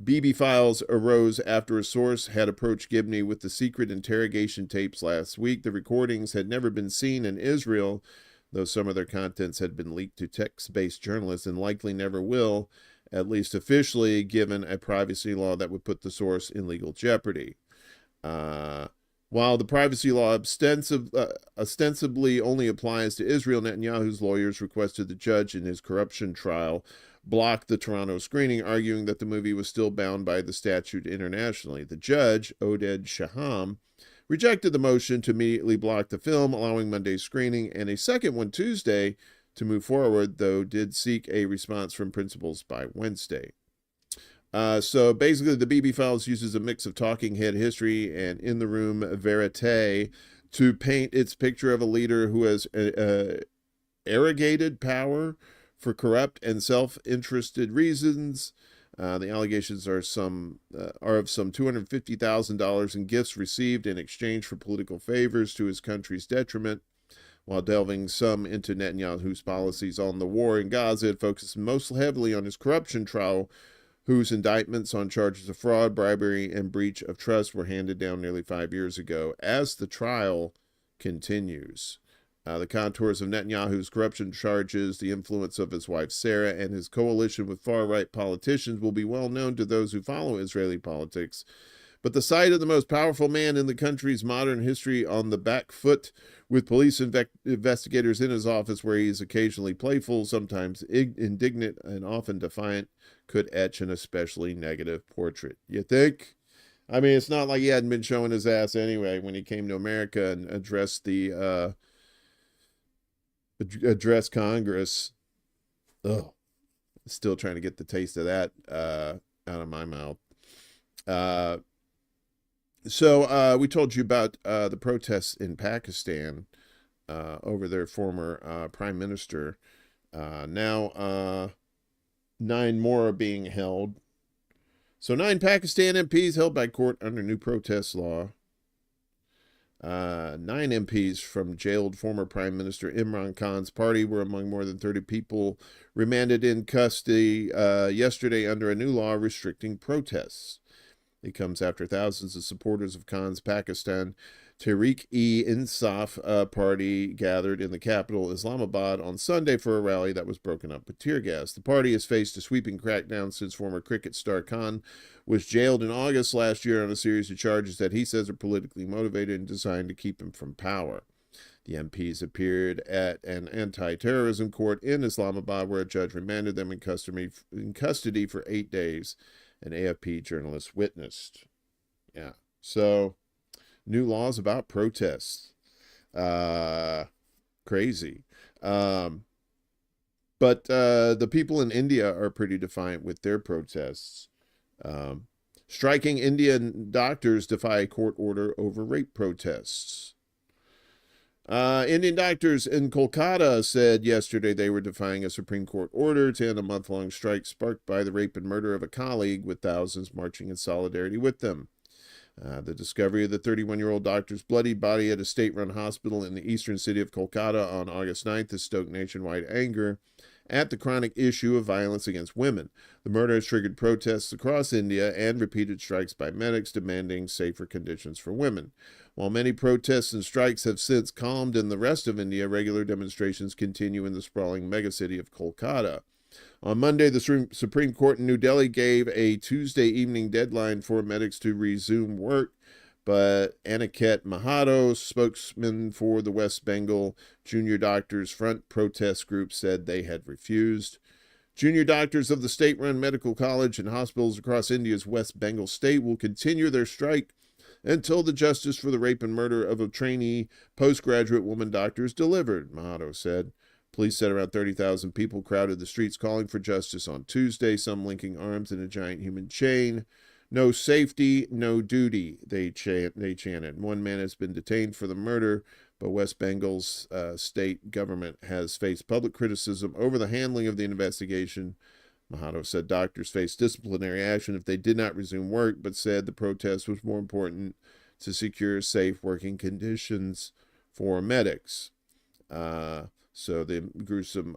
Bibi files arose after a source had approached Gibney with the secret interrogation tapes last week. The recordings had never been seen in Israel, though some of their contents had been leaked to text-based journalists and likely never will, at least officially, given a privacy law that would put the source in legal jeopardy. While the privacy law ostensibly only applies to Israel, Netanyahu's lawyers requested the judge in his corruption trial block the Toronto screening, arguing that the movie was still bound by the statute internationally. The judge, Oded Shaham, rejected the motion to immediately block the film, allowing Monday's screening and a second one Tuesday to move forward, though did seek a response from principals by Wednesday. So basically, the Bibi Files uses a mix of talking head history and in-the-room verite to paint its picture of a leader who has arrogated power for corrupt and self-interested reasons. The allegations are of some $250,000 in gifts received in exchange for political favors to his country's detriment. While delving some into Netanyahu's policies on the war in Gaza, it focused most heavily on his corruption trial, whose indictments on charges of fraud, bribery, and breach of trust were handed down nearly 5 years ago. As the trial continues, the contours of Netanyahu's corruption charges, the influence of his wife Sarah, and his coalition with far-right politicians will be well known to those who follow Israeli politics. But the sight of the most powerful man in the country's modern history on the back foot, with police investigators in his office where he is occasionally playful, sometimes indignant, and often defiant, could etch an especially negative portrait. You think? I mean, it's not like he hadn't been showing his ass anyway when he came to America and addressed Congress. Oh, still trying to get the taste of that out of my mouth. So we told you about the protests in Pakistan over their former prime minister. Now 9 more are being held. So 9 Pakistan MPs held by court under new protest law. 9 MPs from jailed former Prime Minister Imran Khan's party were among more than 30 people remanded in custody yesterday under a new law restricting protests. It comes after thousands of supporters of Khan's Pakistan Tehreek-e-Insaf party gathered in the capital, Islamabad, on Sunday for a rally that was broken up with tear gas. The party has faced a sweeping crackdown since former cricket star Khan was jailed in August last year on a series of charges that he says are politically motivated and designed to keep him from power. The MPs appeared at an anti-terrorism court in Islamabad, where a judge remanded them in custody for 8 days. An AFP journalist witnessed. Yeah. So, new laws about protests. Crazy. But the people in India are pretty defiant with their protests. Striking Indian doctors defy court order over rape protests. Indian doctors in Kolkata said yesterday they were defying a Supreme Court order to end a month-long strike sparked by the rape and murder of a colleague, with thousands marching in solidarity with them. The discovery of the 31-year-old doctor's bloody body at a state-run hospital in the eastern city of Kolkata on August 9th has stoked nationwide anger at the chronic issue of violence against women. The murder has triggered protests across India and repeated strikes by medics demanding safer conditions for women. While many protests and strikes have since calmed in the rest of India, regular demonstrations continue in the sprawling megacity of Kolkata. On Monday, the Supreme Court in New Delhi gave a Tuesday evening deadline for medics to resume work, but Aniket Mahato, spokesman for the West Bengal Junior Doctors Front protest group, said they had refused. Junior doctors of the state-run medical college and hospitals across India's West Bengal state will continue their strike until the justice for the rape and murder of a trainee postgraduate woman doctor is delivered, Mahato said. Police said around 30,000 people crowded the streets calling for justice on Tuesday, some linking arms in a giant human chain. No safety, no duty, they chanted. One man has been detained for the murder, but West Bengal's state government has faced public criticism over the handling of the investigation. Mahato said doctors faced disciplinary action if they did not resume work, but said the protest was more important to secure safe working conditions for medics. So the gruesome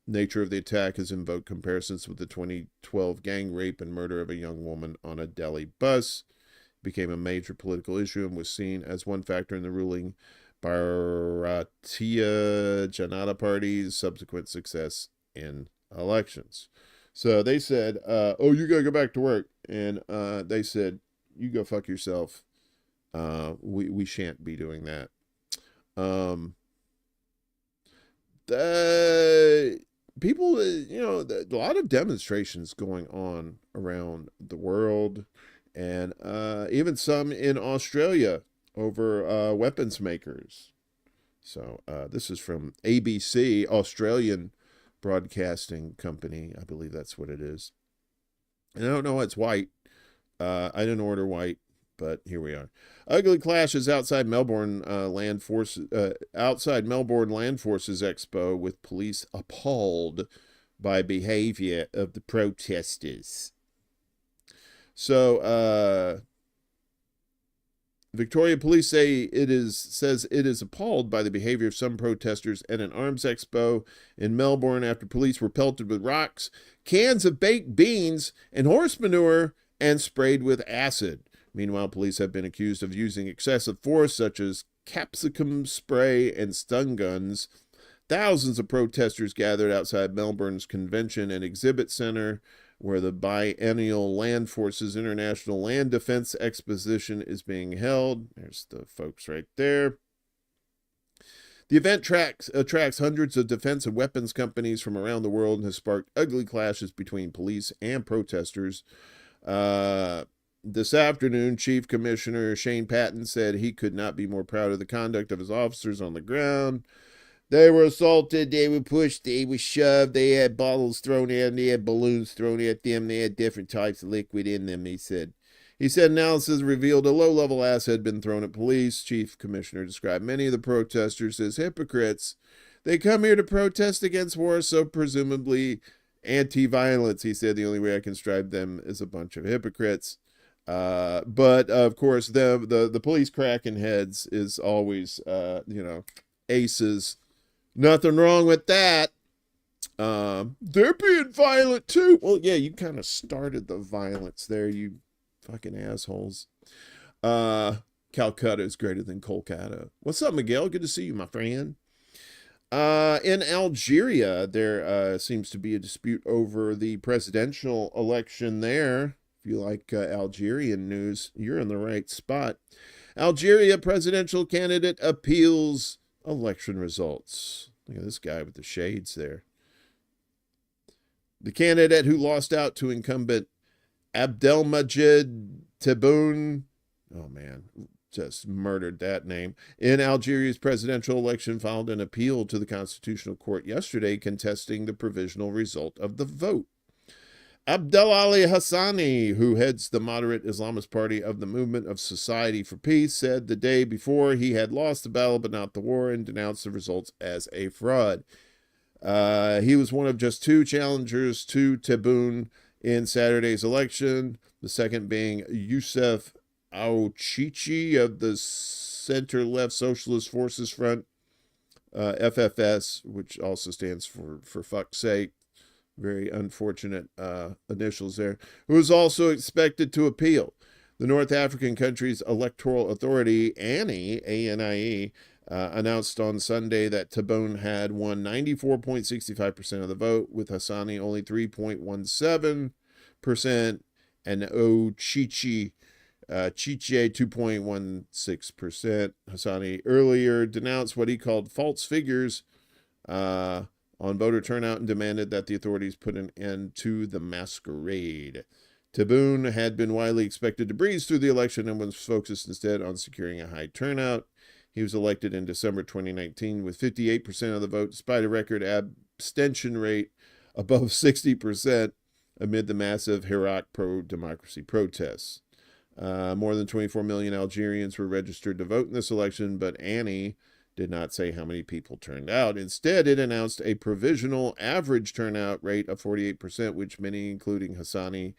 nature of the attack has invoked comparisons with the 2012 gang rape and murder of a young woman on a Delhi bus. It became a major political issue and was seen as one factor in the ruling Bharatiya Janata Party's subsequent success in elections. So they said, oh, you gotta go back to work. And they said, you go fuck yourself. We shan't be doing that. The people, a lot of demonstrations going on around the world, and even some in Australia over weapons makers. So this is from ABC, Australian Broadcasting Company. I believe that's what it is. And I don't know why it's white. I didn't order white, but here we are. Ugly clashes outside Melbourne Land Forces Expo, with police appalled by behavior of the protesters. So Victoria Police says it is appalled by the behavior of some protesters at an arms expo in Melbourne after police were pelted with rocks, cans of baked beans, and horse manure, and sprayed with acid. Meanwhile, police have been accused of using excessive force, such as capsicum spray and stun guns. Thousands of protesters gathered outside Melbourne's Convention and Exhibit Center, where the biennial Land Forces International Land Defense Exposition is being held. There's the folks right there. The event attracts hundreds of defense and weapons companies from around the world and has sparked ugly clashes between police and protesters. This afternoon, Chief Commissioner Shane Patton said he could not be more proud of the conduct of his officers on the ground. They were assaulted, they were pushed, they were shoved, they had bottles thrown at them, they had balloons thrown at them, they had different types of liquid in them, he said. He said analysis revealed a low-level acid had been thrown at police. Chief Commissioner described many of the protesters as hypocrites. They come here to protest against war, so presumably anti-violence. He said the only way I can describe them is a bunch of hypocrites. But of course, the police cracking heads is always, aces. Nothing wrong with that. They're being violent too. Well, yeah, you kind of started the violence there, you fucking assholes. Calcutta is greater than Kolkata. What's up, Miguel? Good to see you, my friend. In Algeria, there seems to be a dispute over the presidential election there. If you like Algerian news, you're in the right spot. Algeria presidential candidate appeals election results. Look at this guy with the shades there. The candidate who lost out to incumbent Abdelmajid Tebboune, oh man, just murdered that name, in Algeria's presidential election filed an appeal to the Constitutional Court yesterday contesting the provisional result of the vote. Abdelali Hassani, who heads the moderate Islamist party of the Movement of Society for Peace, said the day before he had lost the battle but not the war and denounced the results as a fraud. He was one of just two challengers to Tebboune in Saturday's election, the second being Youssef Aouchichi of the center-left Socialist Forces Front. FFS, which also stands for fuck's sake. Very unfortunate initials there. Who is also expected to appeal. The North African country's electoral authority, ANIE, A-N-I-E, announced on Sunday that Tebboune had won 94.65% of the vote, with Hassani only 3.17% and Chiche 2.16%. Hassani earlier denounced what he called false figures on voter turnout and demanded that the authorities put an end to the masquerade. Tebboune had been widely expected to breeze through the election and was focused instead on securing a high turnout. He was elected in December 2019 with 58% of the vote, despite a record abstention rate above 60% amid the massive Hirak pro-democracy protests. More than 24 million Algerians were registered to vote in this election, but ANIE did not say how many people turned out. Instead, it announced a provisional average turnout rate of 48%, which many, including Hassani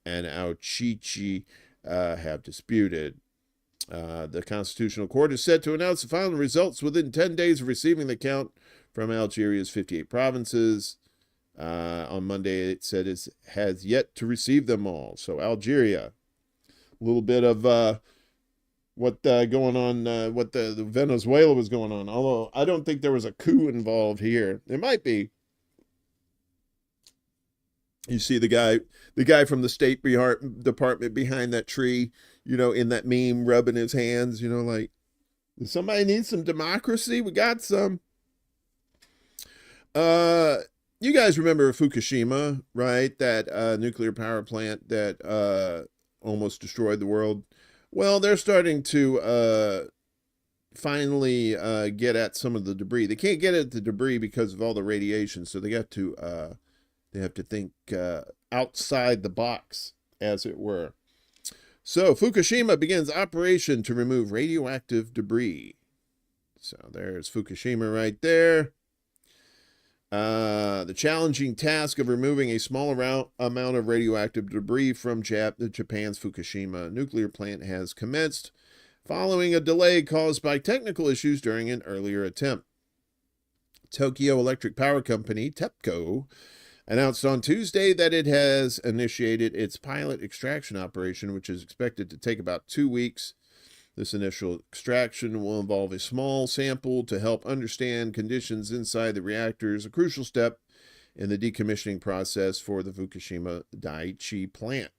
and Chichi, have disputed. The Constitutional Court is set to announce the final results within 10 days of receiving the count from Algeria's 58 provinces. On Monday, it said it has yet to receive them all. So Algeria, a little bit of what going on, what the Venezuela was going on. Although I don't think there was a coup involved here. There might be. You see the guy from the State Department behind that tree, in that meme, rubbing his hands, like, does somebody need some democracy? We got some. You guys remember Fukushima, right? That nuclear power plant that almost destroyed the world. Well, they're starting to finally get at some of the debris. They can't get at the debris because of all the radiation, so they have to think outside the box, as it were. So Fukushima begins operation to remove radioactive debris. So there's Fukushima right there. The challenging task of removing a small amount of radioactive debris from Japan's Fukushima nuclear plant has commenced, following a delay caused by technical issues during an earlier attempt. Tokyo Electric Power Company, TEPCO, announced on Tuesday that it has initiated its pilot extraction operation, which is expected to take about 2 weeks. This initial extraction will involve a small sample to help understand conditions inside the reactors, a crucial step in the decommissioning process for the Fukushima Daiichi plant.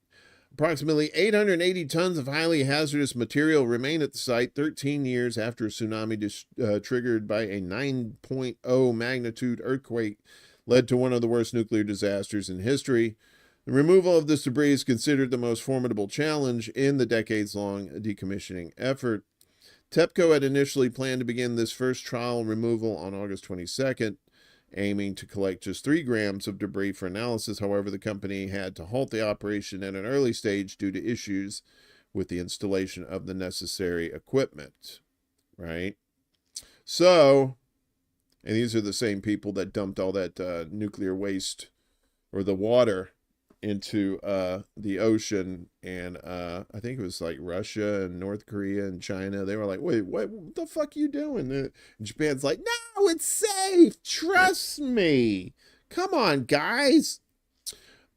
Approximately 880 tons of highly hazardous material remain at the site 13 years after a tsunami triggered by a 9.0 magnitude earthquake led to one of the worst nuclear disasters in history. The removal of this debris is considered the most formidable challenge in the decades-long decommissioning effort. TEPCO had initially planned to begin this first trial removal on August 22nd, aiming to collect just 3 grams of debris for analysis. However, the company had to halt the operation at an early stage due to issues with the installation of the necessary equipment, right? So, and these are the same people that dumped all that nuclear waste, or the water, into the ocean, and I think it was like Russia and North Korea and China. They were like, wait, what the fuck are you doing? And Japan's like, no, it's safe. Trust me. Come on, guys.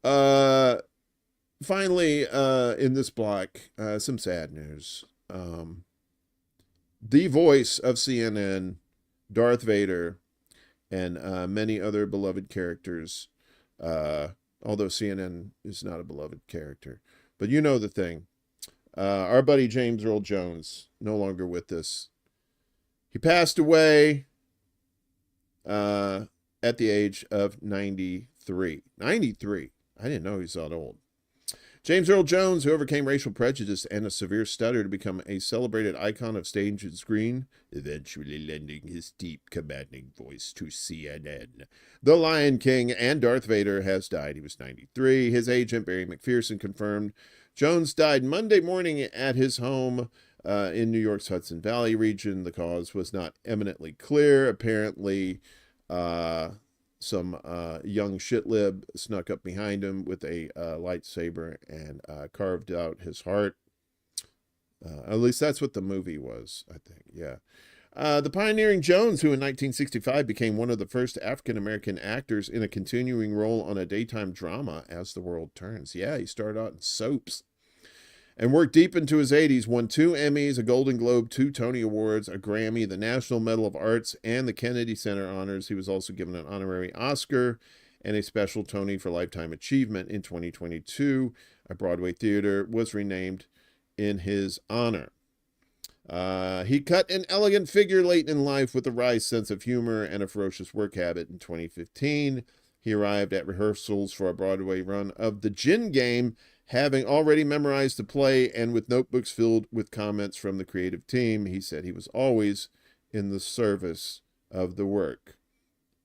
Finally, in this block, some sad news. The voice of CNN, Darth Vader, and many other beloved characters, although CNN is not a beloved character. But you know the thing. Our buddy James Earl Jones, no longer with us. He passed away at the age of 93. 93. I didn't know he was that old. James Earl Jones, who overcame racial prejudice and a severe stutter to become a celebrated icon of stage and screen, eventually lending his deep, commanding voice to CNN. The Lion King and Darth Vader has died. He was 93. His agent, Barry McPherson, confirmed Jones died Monday morning at his home in New York's Hudson Valley region. The cause was not eminently clear. Apparently, some young shitlib snuck up behind him with a lightsaber and carved out his heart. At least that's what the movie was, I think. Yeah. The pioneering Jones, who in 1965 became one of the first African-American actors in a continuing role on a daytime drama, As the World Turns. Yeah, he started out in soaps and worked deep into his 80s, won 2 Emmys, a Golden Globe, 2 Tony Awards, a Grammy, the National Medal of Arts, and the Kennedy Center honors. He was also given an honorary Oscar and a special Tony for Lifetime Achievement in 2022. A Broadway theater was renamed in his honor. He cut an elegant figure late in life with a wry sense of humor and a ferocious work habit in 2015. He arrived at rehearsals for a Broadway run of The Gin Game, having already memorized the play and with notebooks filled with comments from the creative team. He said he was always in the service of the work.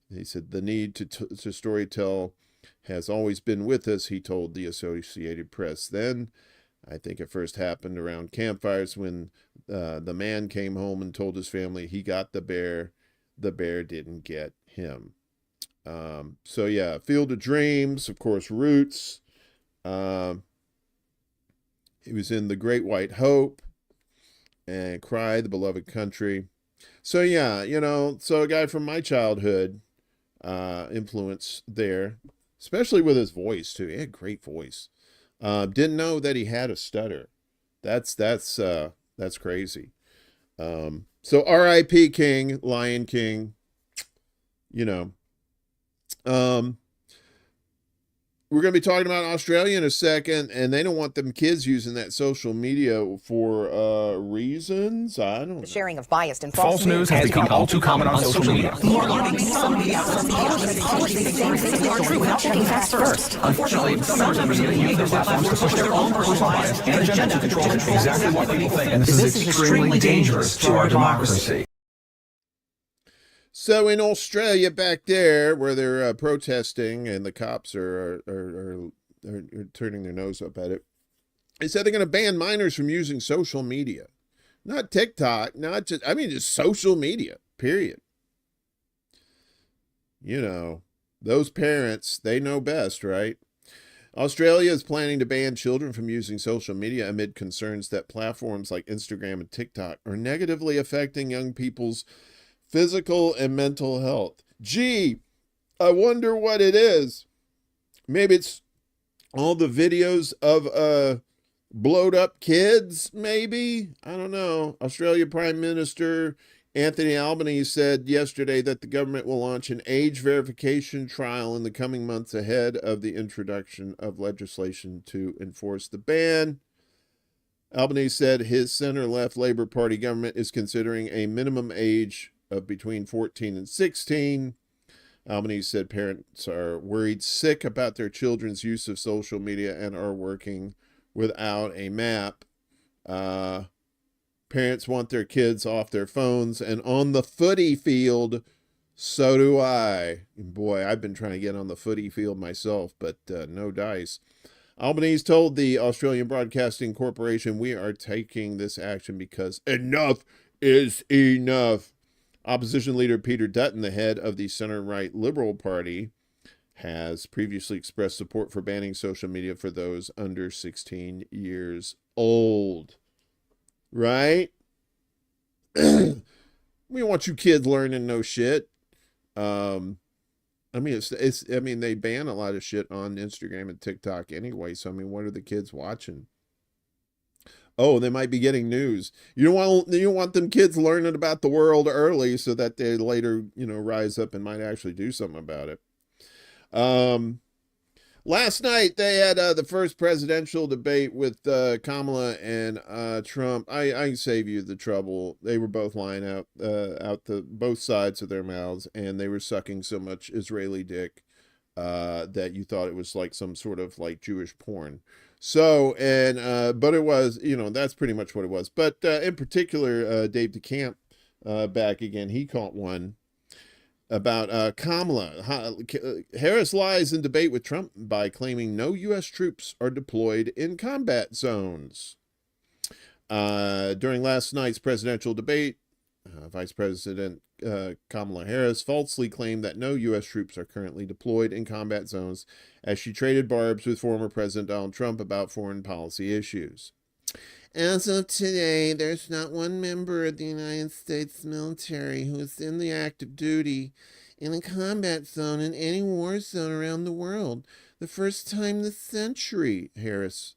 He said the need to storytell has always been with us, he told the Associated Press then. I think it first happened around campfires when the man came home and told his family he got the bear didn't get him. So yeah, Field of Dreams, of course, Roots. He was in The Great White Hope and Cry, The Beloved Country. So yeah, you know, so a guy from my childhood, influence there, especially with his voice too. He had a great voice. Didn't know that he had a stutter. That's crazy. So R.I.P. King, Lion King, you know. We're going to be talking about Australia in a second, and they don't want them kids using that social media for reasons. I don't know. The sharing of biased and False news has become all too common on social media. More alarming, some media outlets without checking facts first. Unfortunately, some members of the media use their platforms to push their own personal bias and agenda to control exactly what people think. And this is extremely dangerous to our democracy. So in Australia back there, where they're protesting and the cops are turning their nose up at it, they said they're going to ban minors from using social media. Not TikTok, not just, I mean, just social media, period. You know, those parents, they know best, right? Australia is planning to ban children from using social media amid concerns that platforms like Instagram and TikTok are negatively affecting young people's physical and mental health. Gee, I wonder what it is. Maybe it's all the videos of blowed up kids, maybe? I don't know. Australia Prime Minister Anthony Albanese said yesterday that the government will launch an age verification trial in the coming months ahead of the introduction of legislation to enforce the ban. Albanese said his center-left Labour Party government is considering a minimum age of between 14 and 16. Albanese said parents are worried sick about their children's use of social media and are working without a map. Parents want their kids off their phones and on the footy field. So do I. And boy, I've been trying to get on the footy field myself, but no dice. Albanese told the Australian Broadcasting Corporation, "We are taking this action because enough is enough." Opposition leader Peter Dutton, the head of the center-right Liberal Party, has previously expressed support for banning social media for those under 16 years old. Right? We want you kids learning no shit. I mean, I mean, they ban a lot of shit on Instagram and TikTok anyway. So I mean, what are the kids watching? Oh, they might be getting news. You don't want them kids learning about the world early so that they later, you know, rise up and might actually do something about it. Last night they had the first presidential debate with Kamala and Trump. I can save you the trouble. They were both lying out the both sides of their mouths, and they were sucking so much Israeli dick that you thought it was like some sort of like Jewish porn. So, and, but it was, you know, that's pretty much what it was. But in particular, Dave DeCamp back again, he caught one about Kamala. Harris lies in debate with Trump by claiming no U.S. troops are deployed in combat zones. During last night's presidential debate, Vice President Kamala Harris falsely claimed that no U.S. troops are currently deployed in combat zones as she traded barbs with former President Donald Trump about foreign policy issues. As of today, there's not one member of the United States military who is in the active duty in a combat zone in any war zone around the world. The first time this century, Harris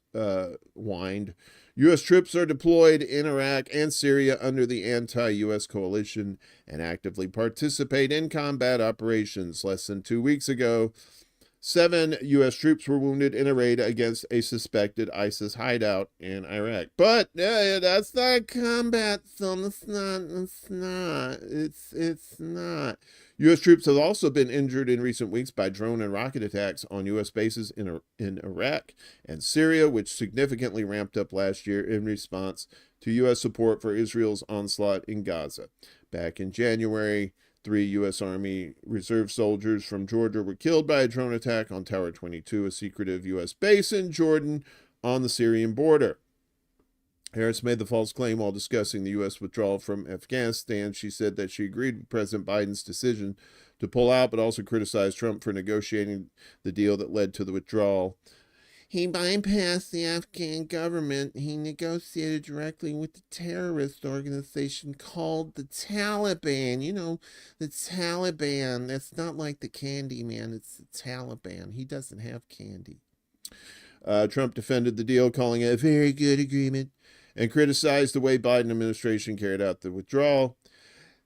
whined. U.S. troops are deployed in Iraq and Syria under the anti-U.S. coalition and actively participate in combat operations. Less than 2 weeks ago, 7 U.S. troops were wounded in a raid against a suspected ISIS hideout in Iraq. But that's not a combat zone. It's not. U.S. troops have also been injured in recent weeks by drone and rocket attacks on U.S. bases in Iraq and Syria, which significantly ramped up last year in response to U.S. support for Israel's onslaught in Gaza. Back in January, 3 U.S. Army Reserve soldiers from Georgia were killed by a drone attack on Tower 22, a secretive U.S. base in Jordan on the Syrian border. Harris made the false claim while discussing the U.S. withdrawal from Afghanistan. She said that she agreed with President Biden's decision to pull out, but also criticized Trump for negotiating the deal that led to the withdrawal. He bypassed the Afghan government. He negotiated directly with the terrorist organization called the Taliban. You know, the Taliban. That's not like the candy man. It's the Taliban. He doesn't have candy. Trump defended the deal, calling it a very good agreement, and criticized the way Biden administration carried out the withdrawal.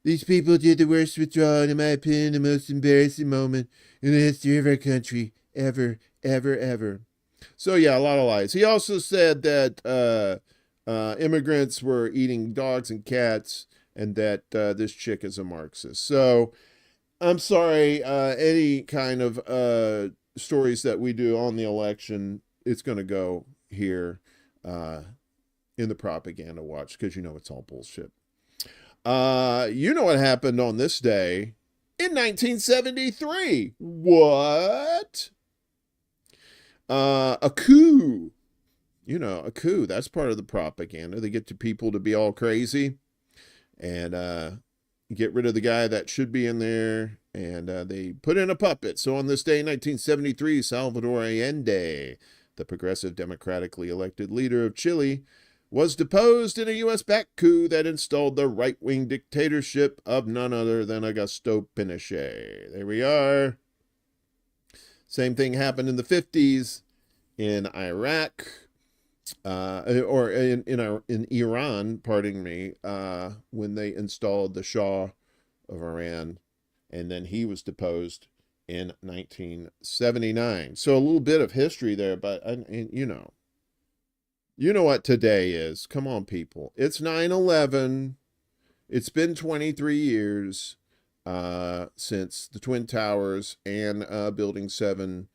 These people did the worst withdrawal, and in my opinion, the most embarrassing moment in the history of our country ever, ever, ever. So, yeah, a lot of lies. He also said that immigrants were eating dogs and cats and that this chick is a Marxist. So, I'm sorry, any kind of stories that we do on the election, it's going to go here in the propaganda watch because you know it's all bullshit. You know what happened on this day in 1973? What? A coup. You know, a coup. That's part of the propaganda. They get the people to be all crazy and get rid of the guy that should be in there, and they put in a puppet. So on this day, 1973, Salvador Allende, the progressive democratically elected leader of Chile, was deposed in a U.S.-backed coup that installed the right-wing dictatorship of none other than Augusto Pinochet. There we are. Same thing happened in the 50s in Iraq, or in Iran, pardon me, when they installed the Shah of Iran, and then he was deposed in 1979. So a little bit of history there, but you know what today is. Come on, people. It's 9/11. It's been 23 years since the Twin Towers and Building 7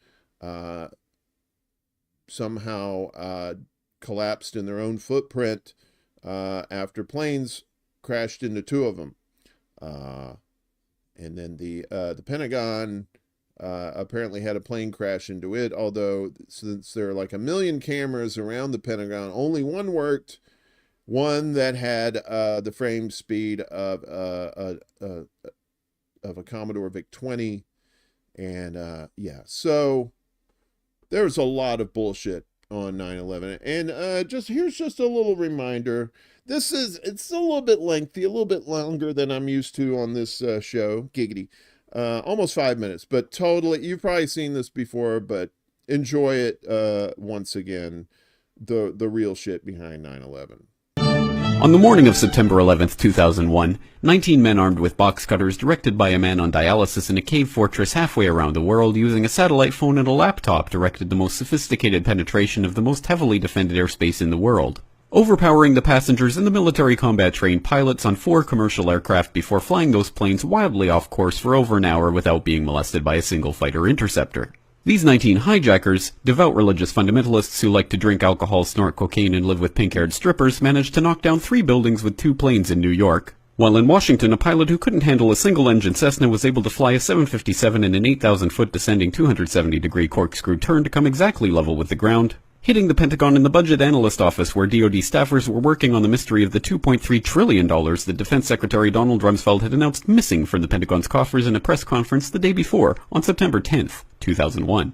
somehow collapsed in their own footprint after planes crashed into 2 of them. And then the Pentagon apparently had a plane crash into it, although since there are like 1 million cameras around the Pentagon, only one worked, one that had the frame speed of a Commodore VIC-20, and yeah, so there's a lot of bullshit on 9/11, and here's just a little reminder. It's a little bit lengthy, a little bit longer than I'm used to on this show, giggity. Almost 5 minutes, but totally, you've probably seen this before, but enjoy it once again, the real shit behind 9/11. On the morning of September 11th, 2001, 19 men armed with box cutters directed by a man on dialysis in a cave fortress halfway around the world using a satellite phone and a laptop directed the most sophisticated penetration of the most heavily defended airspace in the world, overpowering the passengers and the military combat-trained pilots on 4 commercial aircraft before flying those planes wildly off course for over an hour without being molested by a single fighter interceptor. These 19 hijackers, devout religious fundamentalists who like to drink alcohol, snort cocaine, and live with pink-haired strippers, managed to knock down 3 buildings with 2 planes in New York, while in Washington, a pilot who couldn't handle a single-engine Cessna was able to fly a 757 in an 8,000-foot descending 270-degree corkscrew turn to come exactly level with the ground, hitting the Pentagon in the Budget Analyst Office where DoD staffers were working on the mystery of the $2.3 trillion that Defense Secretary Donald Rumsfeld had announced missing from the Pentagon's coffers in a press conference the day before, on September 10th, 2001.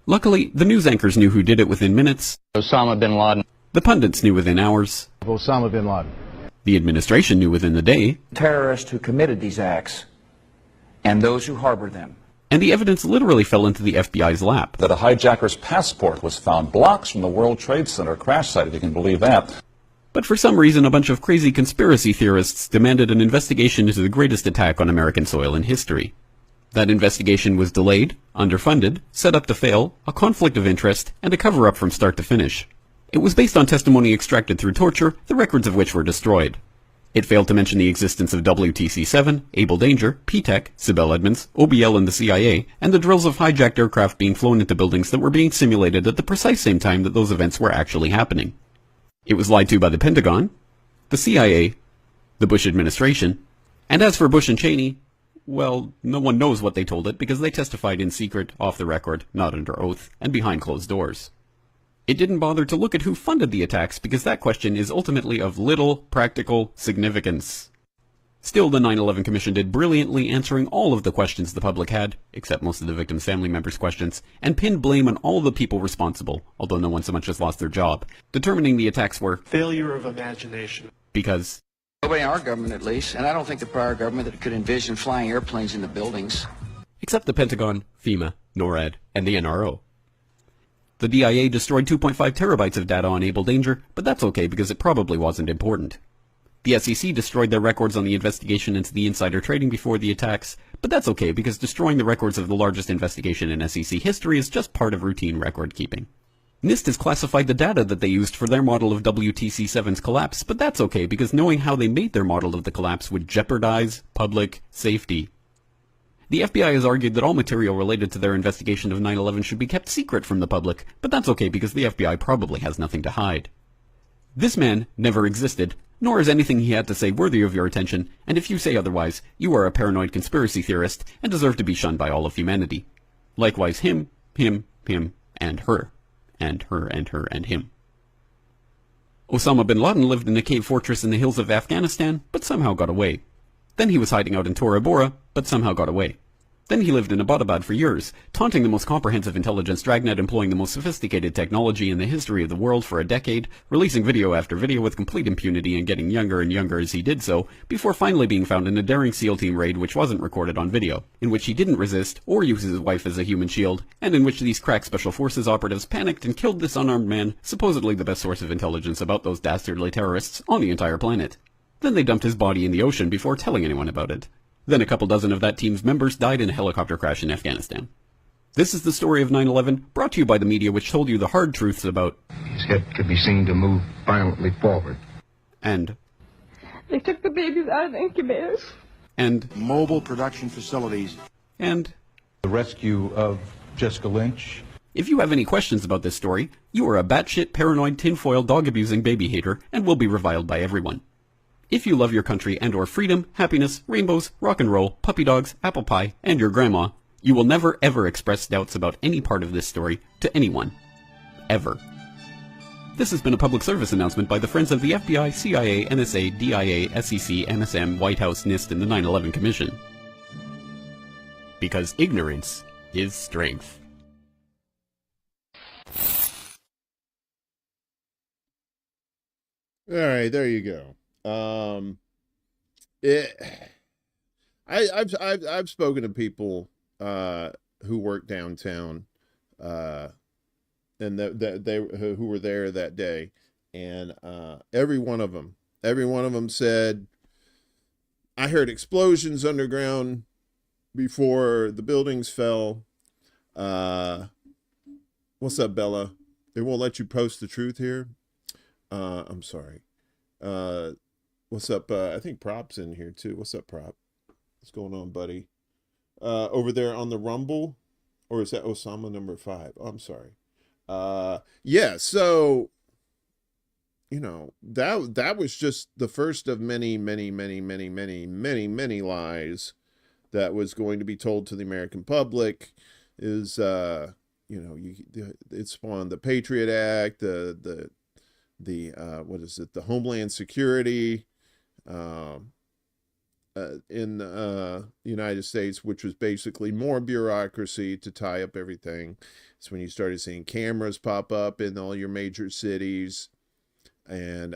Luckily, the news anchors knew who did it within minutes. Osama bin Laden. The pundits knew within hours. Of Osama bin Laden. The administration knew within the day. Terrorists who committed these acts and those who harbor them. And the evidence literally fell into the FBI's lap. That a hijacker's passport was found blocks from the World Trade Center crash site, if you can believe that. But for some reason, a bunch of crazy conspiracy theorists demanded an investigation into the greatest attack on American soil in history. That investigation was delayed, underfunded, set up to fail, a conflict of interest, and a cover-up from start to finish. It was based on testimony extracted through torture, the records of which were destroyed. It failed to mention the existence of WTC-7, Able Danger, P-TECH, Sibel Edmonds, OBL and the CIA, and the drills of hijacked aircraft being flown into buildings that were being simulated at the precise same time that those events were actually happening. It was lied to by the Pentagon, the CIA, the Bush administration, and as for Bush and Cheney, well, no one knows what they told it because they testified in secret, off the record, not under oath, and behind closed doors. It didn't bother to look at who funded the attacks because that question is ultimately of little practical significance. Still, the 9/11 Commission did brilliantly answering all of the questions the public had, except most of the victims' family members' questions, and pinned blame on all the people responsible, although no one so much as lost their job, determining the attacks were failure of imagination. Because nobody in our government, at least, and I don't think the prior government that could envision flying airplanes into buildings. Except the Pentagon, FEMA, NORAD, and the NRO. The DIA destroyed 2.5 terabytes of data on Able Danger, but that's okay because it probably wasn't important. The SEC destroyed their records on the investigation into the insider trading before the attacks, but that's okay because destroying the records of the largest investigation in SEC history is just part of routine record keeping. NIST has classified the data that they used for their model of WTC-7's collapse, but that's okay because knowing how they made their model of the collapse would jeopardize public safety. The FBI has argued that all material related to their investigation of 9/11 should be kept secret from the public, but that's okay because the FBI probably has nothing to hide. This man never existed, nor is anything he had to say worthy of your attention, and if you say otherwise, you are a paranoid conspiracy theorist and deserve to be shunned by all of humanity. Likewise him, and her, and her, and her, and him. Osama bin Laden lived in a cave fortress in the hills of Afghanistan, but somehow got away. Then he was hiding out in Tora Bora, but somehow got away. Then he lived in Abbottabad for years, taunting the most comprehensive intelligence dragnet employing the most sophisticated technology in the history of the world for a decade, releasing video after video with complete impunity and getting younger and younger as he did so, before finally being found in a daring SEAL team raid which wasn't recorded on video, in which he didn't resist or use his wife as a human shield, and in which these crack special forces operatives panicked and killed this unarmed man, supposedly the best source of intelligence about those dastardly terrorists on the entire planet. Then they dumped his body in the ocean before telling anyone about it. Then a couple dozen of that team's members died in a helicopter crash in Afghanistan. This is the story of 9/11, brought to you by the media which told you the hard truths about his head could be seen to move violently forward. And they took the babies out of the incubators. And mobile production facilities. And the rescue of Jessica Lynch. If you have any questions about this story, you are a batshit paranoid tinfoil dog-abusing baby hater and will be reviled by everyone. If you love your country and or freedom, happiness, rainbows, rock and roll, puppy dogs, apple pie, and your grandma, you will never ever express doubts about any part of this story to anyone. Ever. This has been a public service announcement by the Friends of the FBI, CIA, NSA, DIA, SEC, MSM, White House, NIST, and the 9/11 Commission. Because ignorance is strength. All right, there you go. I've spoken to people who work downtown, and they who were there that day, and every one of them said, I heard explosions underground before the buildings fell. What's up, Bella? They won't let you post the truth here. I'm sorry. What's up? I think Prop's in here too. What's up, Prop? What's going on, buddy? Over there on the Rumble, or is that Osama number 5? Oh, I'm sorry. Yeah. So, you know, that was just the first of many lies that was going to be told to the American public. Is you know, it spawned the Patriot Act, the what is it? The Homeland Security in the United States, which was basically more bureaucracy to tie up everything. It's when you started seeing cameras pop up in all your major cities. And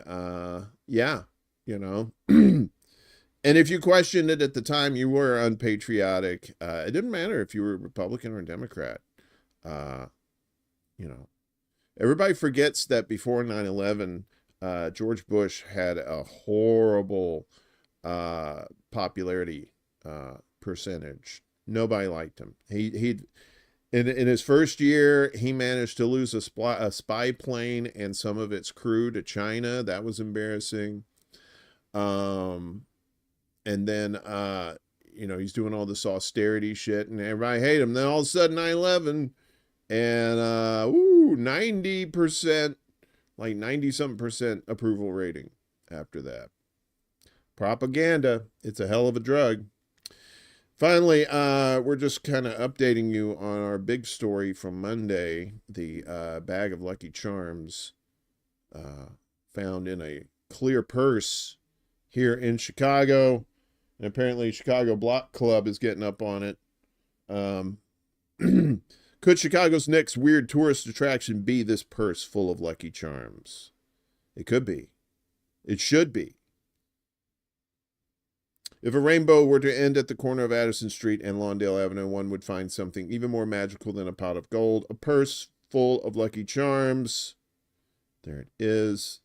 yeah, you know. And if you questioned it at the time, you were unpatriotic. It didn't matter if you were Republican or Democrat. You know, everybody forgets that before 9/11, George Bush had a horrible popularity percentage. Nobody liked him. In his first year, he managed to lose a spy plane and some of its crew to China. That was embarrassing. And then, you know, he's doing all this austerity shit and everybody hate him. Then all of a sudden 9/11 and 90%, like 90-something% approval rating after that. Propaganda. It's a hell of a drug. Finally, we're just kind of updating you on our big story from Monday, the bag of Lucky Charms found in a clear purse here in Chicago. And apparently Chicago Block Club is getting up on it. Could Chicago's next weird tourist attraction be this purse full of Lucky Charms? It could be. It should be. If a rainbow were to end at the corner of Addison Street and Lawndale Avenue, one would find something even more magical than a pot of gold. A purse full of Lucky Charms. There it is.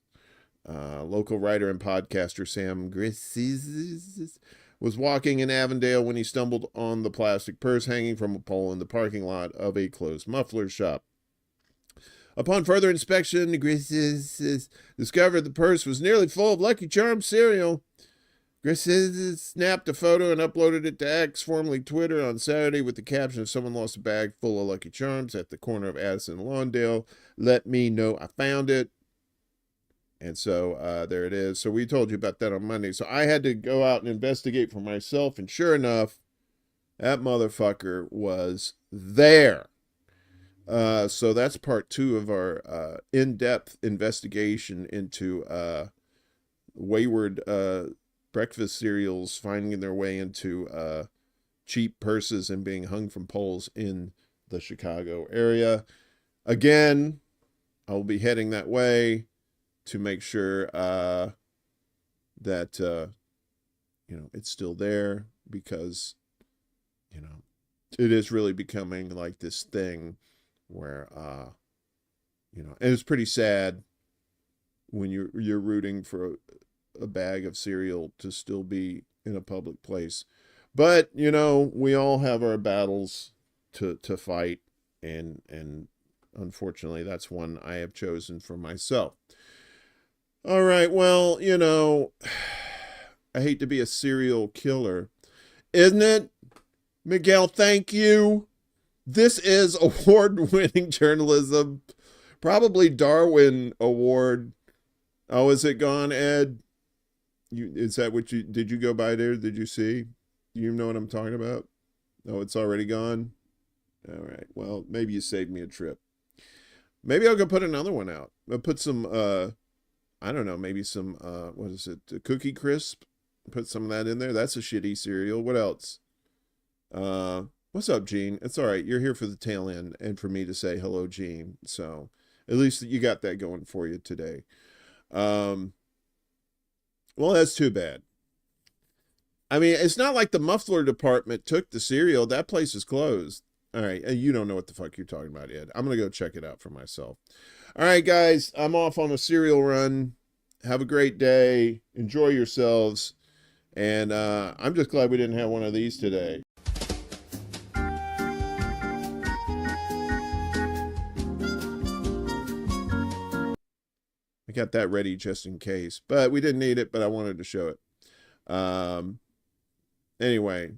Local writer and podcaster Sam Grisses was walking in Avondale when he stumbled on the plastic purse hanging from a pole in the parking lot of a closed muffler shop. Upon further inspection, Grisses discovered the purse was nearly full of Lucky Charms cereal. Grisses snapped a photo and uploaded it to X, formerly Twitter, on Saturday with the caption, "Someone lost a bag full of Lucky Charms at the corner of Addison and Lawndale. Let me know I found it." And so there it is. So we told you about that on Monday. So I had to go out and investigate for myself. And sure enough, that motherfucker was there. So that's part 2 of our in-depth investigation into wayward breakfast cereals finding their way into cheap purses and being hung from poles in the Chicago area. Again, I will be heading that way to make sure that you know, it's still there, because you know, it is really becoming like this thing where you know, and it's pretty sad when you're rooting for a bag of cereal to still be in a public place. But you know, we all have our battles to fight, and unfortunately that's one I have chosen for myself. All right, well, you know, I hate to be a serial killer, isn't it? Miguel, thank you. This is award-winning journalism, probably Darwin Award. Oh, is it gone, Ed? Is that what did you go by there? Did you see? Do you know what I'm talking about? Oh, it's already gone? All right. Well, maybe you saved me a trip. Maybe I'll go put another one out. I'll put some, I don't know, maybe some, what is it? Cookie Crisp. Put some of that in there. That's a shitty cereal. What else? What's up, Gene? It's all right. You're here for the tail end and for me to say hello, Gene. So at least you got that going for you today. Well, that's too bad. I mean, it's not like the muffler department took the cereal. That place is closed. All right. You don't know what the fuck you're talking about, Ed. I'm going to go check it out for myself. All right, guys. I'm off on a cereal run. Have a great day. Enjoy yourselves. And I'm just glad we didn't have one of these today. I got that ready just in case, but we didn't need it, but I wanted to show it. Anyway,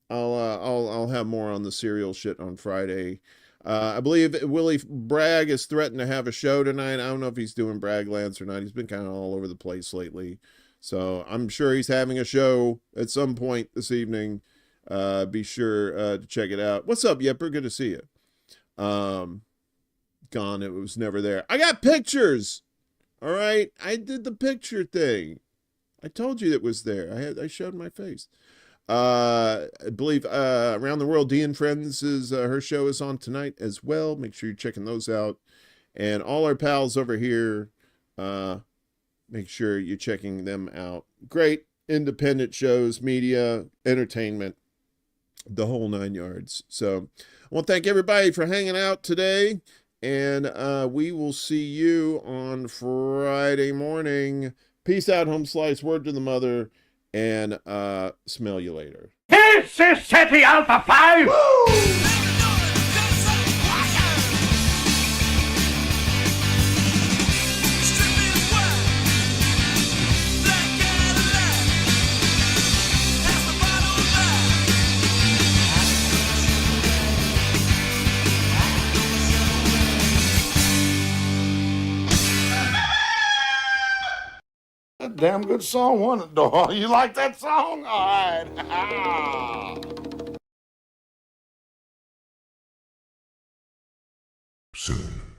I'll have more on the cereal shit on Friday. I believe Willie Bragg is threatened to have a show tonight. I don't know if he's doing Braglands or not. He's been kind of all over the place lately. So I'm sure he's having a show at some point this evening. Be sure to check it out. What's up, Yipper? Good to see you. Gone. It was never there. I got pictures. All right. I did the picture thing. I told you it was there. I showed my face. I believe Around the World, Dee and Friends is her show is on tonight as well. Make sure you're checking those out. And all our pals over here, make sure you're checking them out. Great independent shows, media, entertainment, the whole 9 yards. So I want to thank everybody for hanging out today, and we will see you on Friday morning. Peace out, home slice. Word to the mother, and smell you later. This is City Alpha 5! Woo! Damn good song, wasn't it, dog? You like that song? All right. Soon.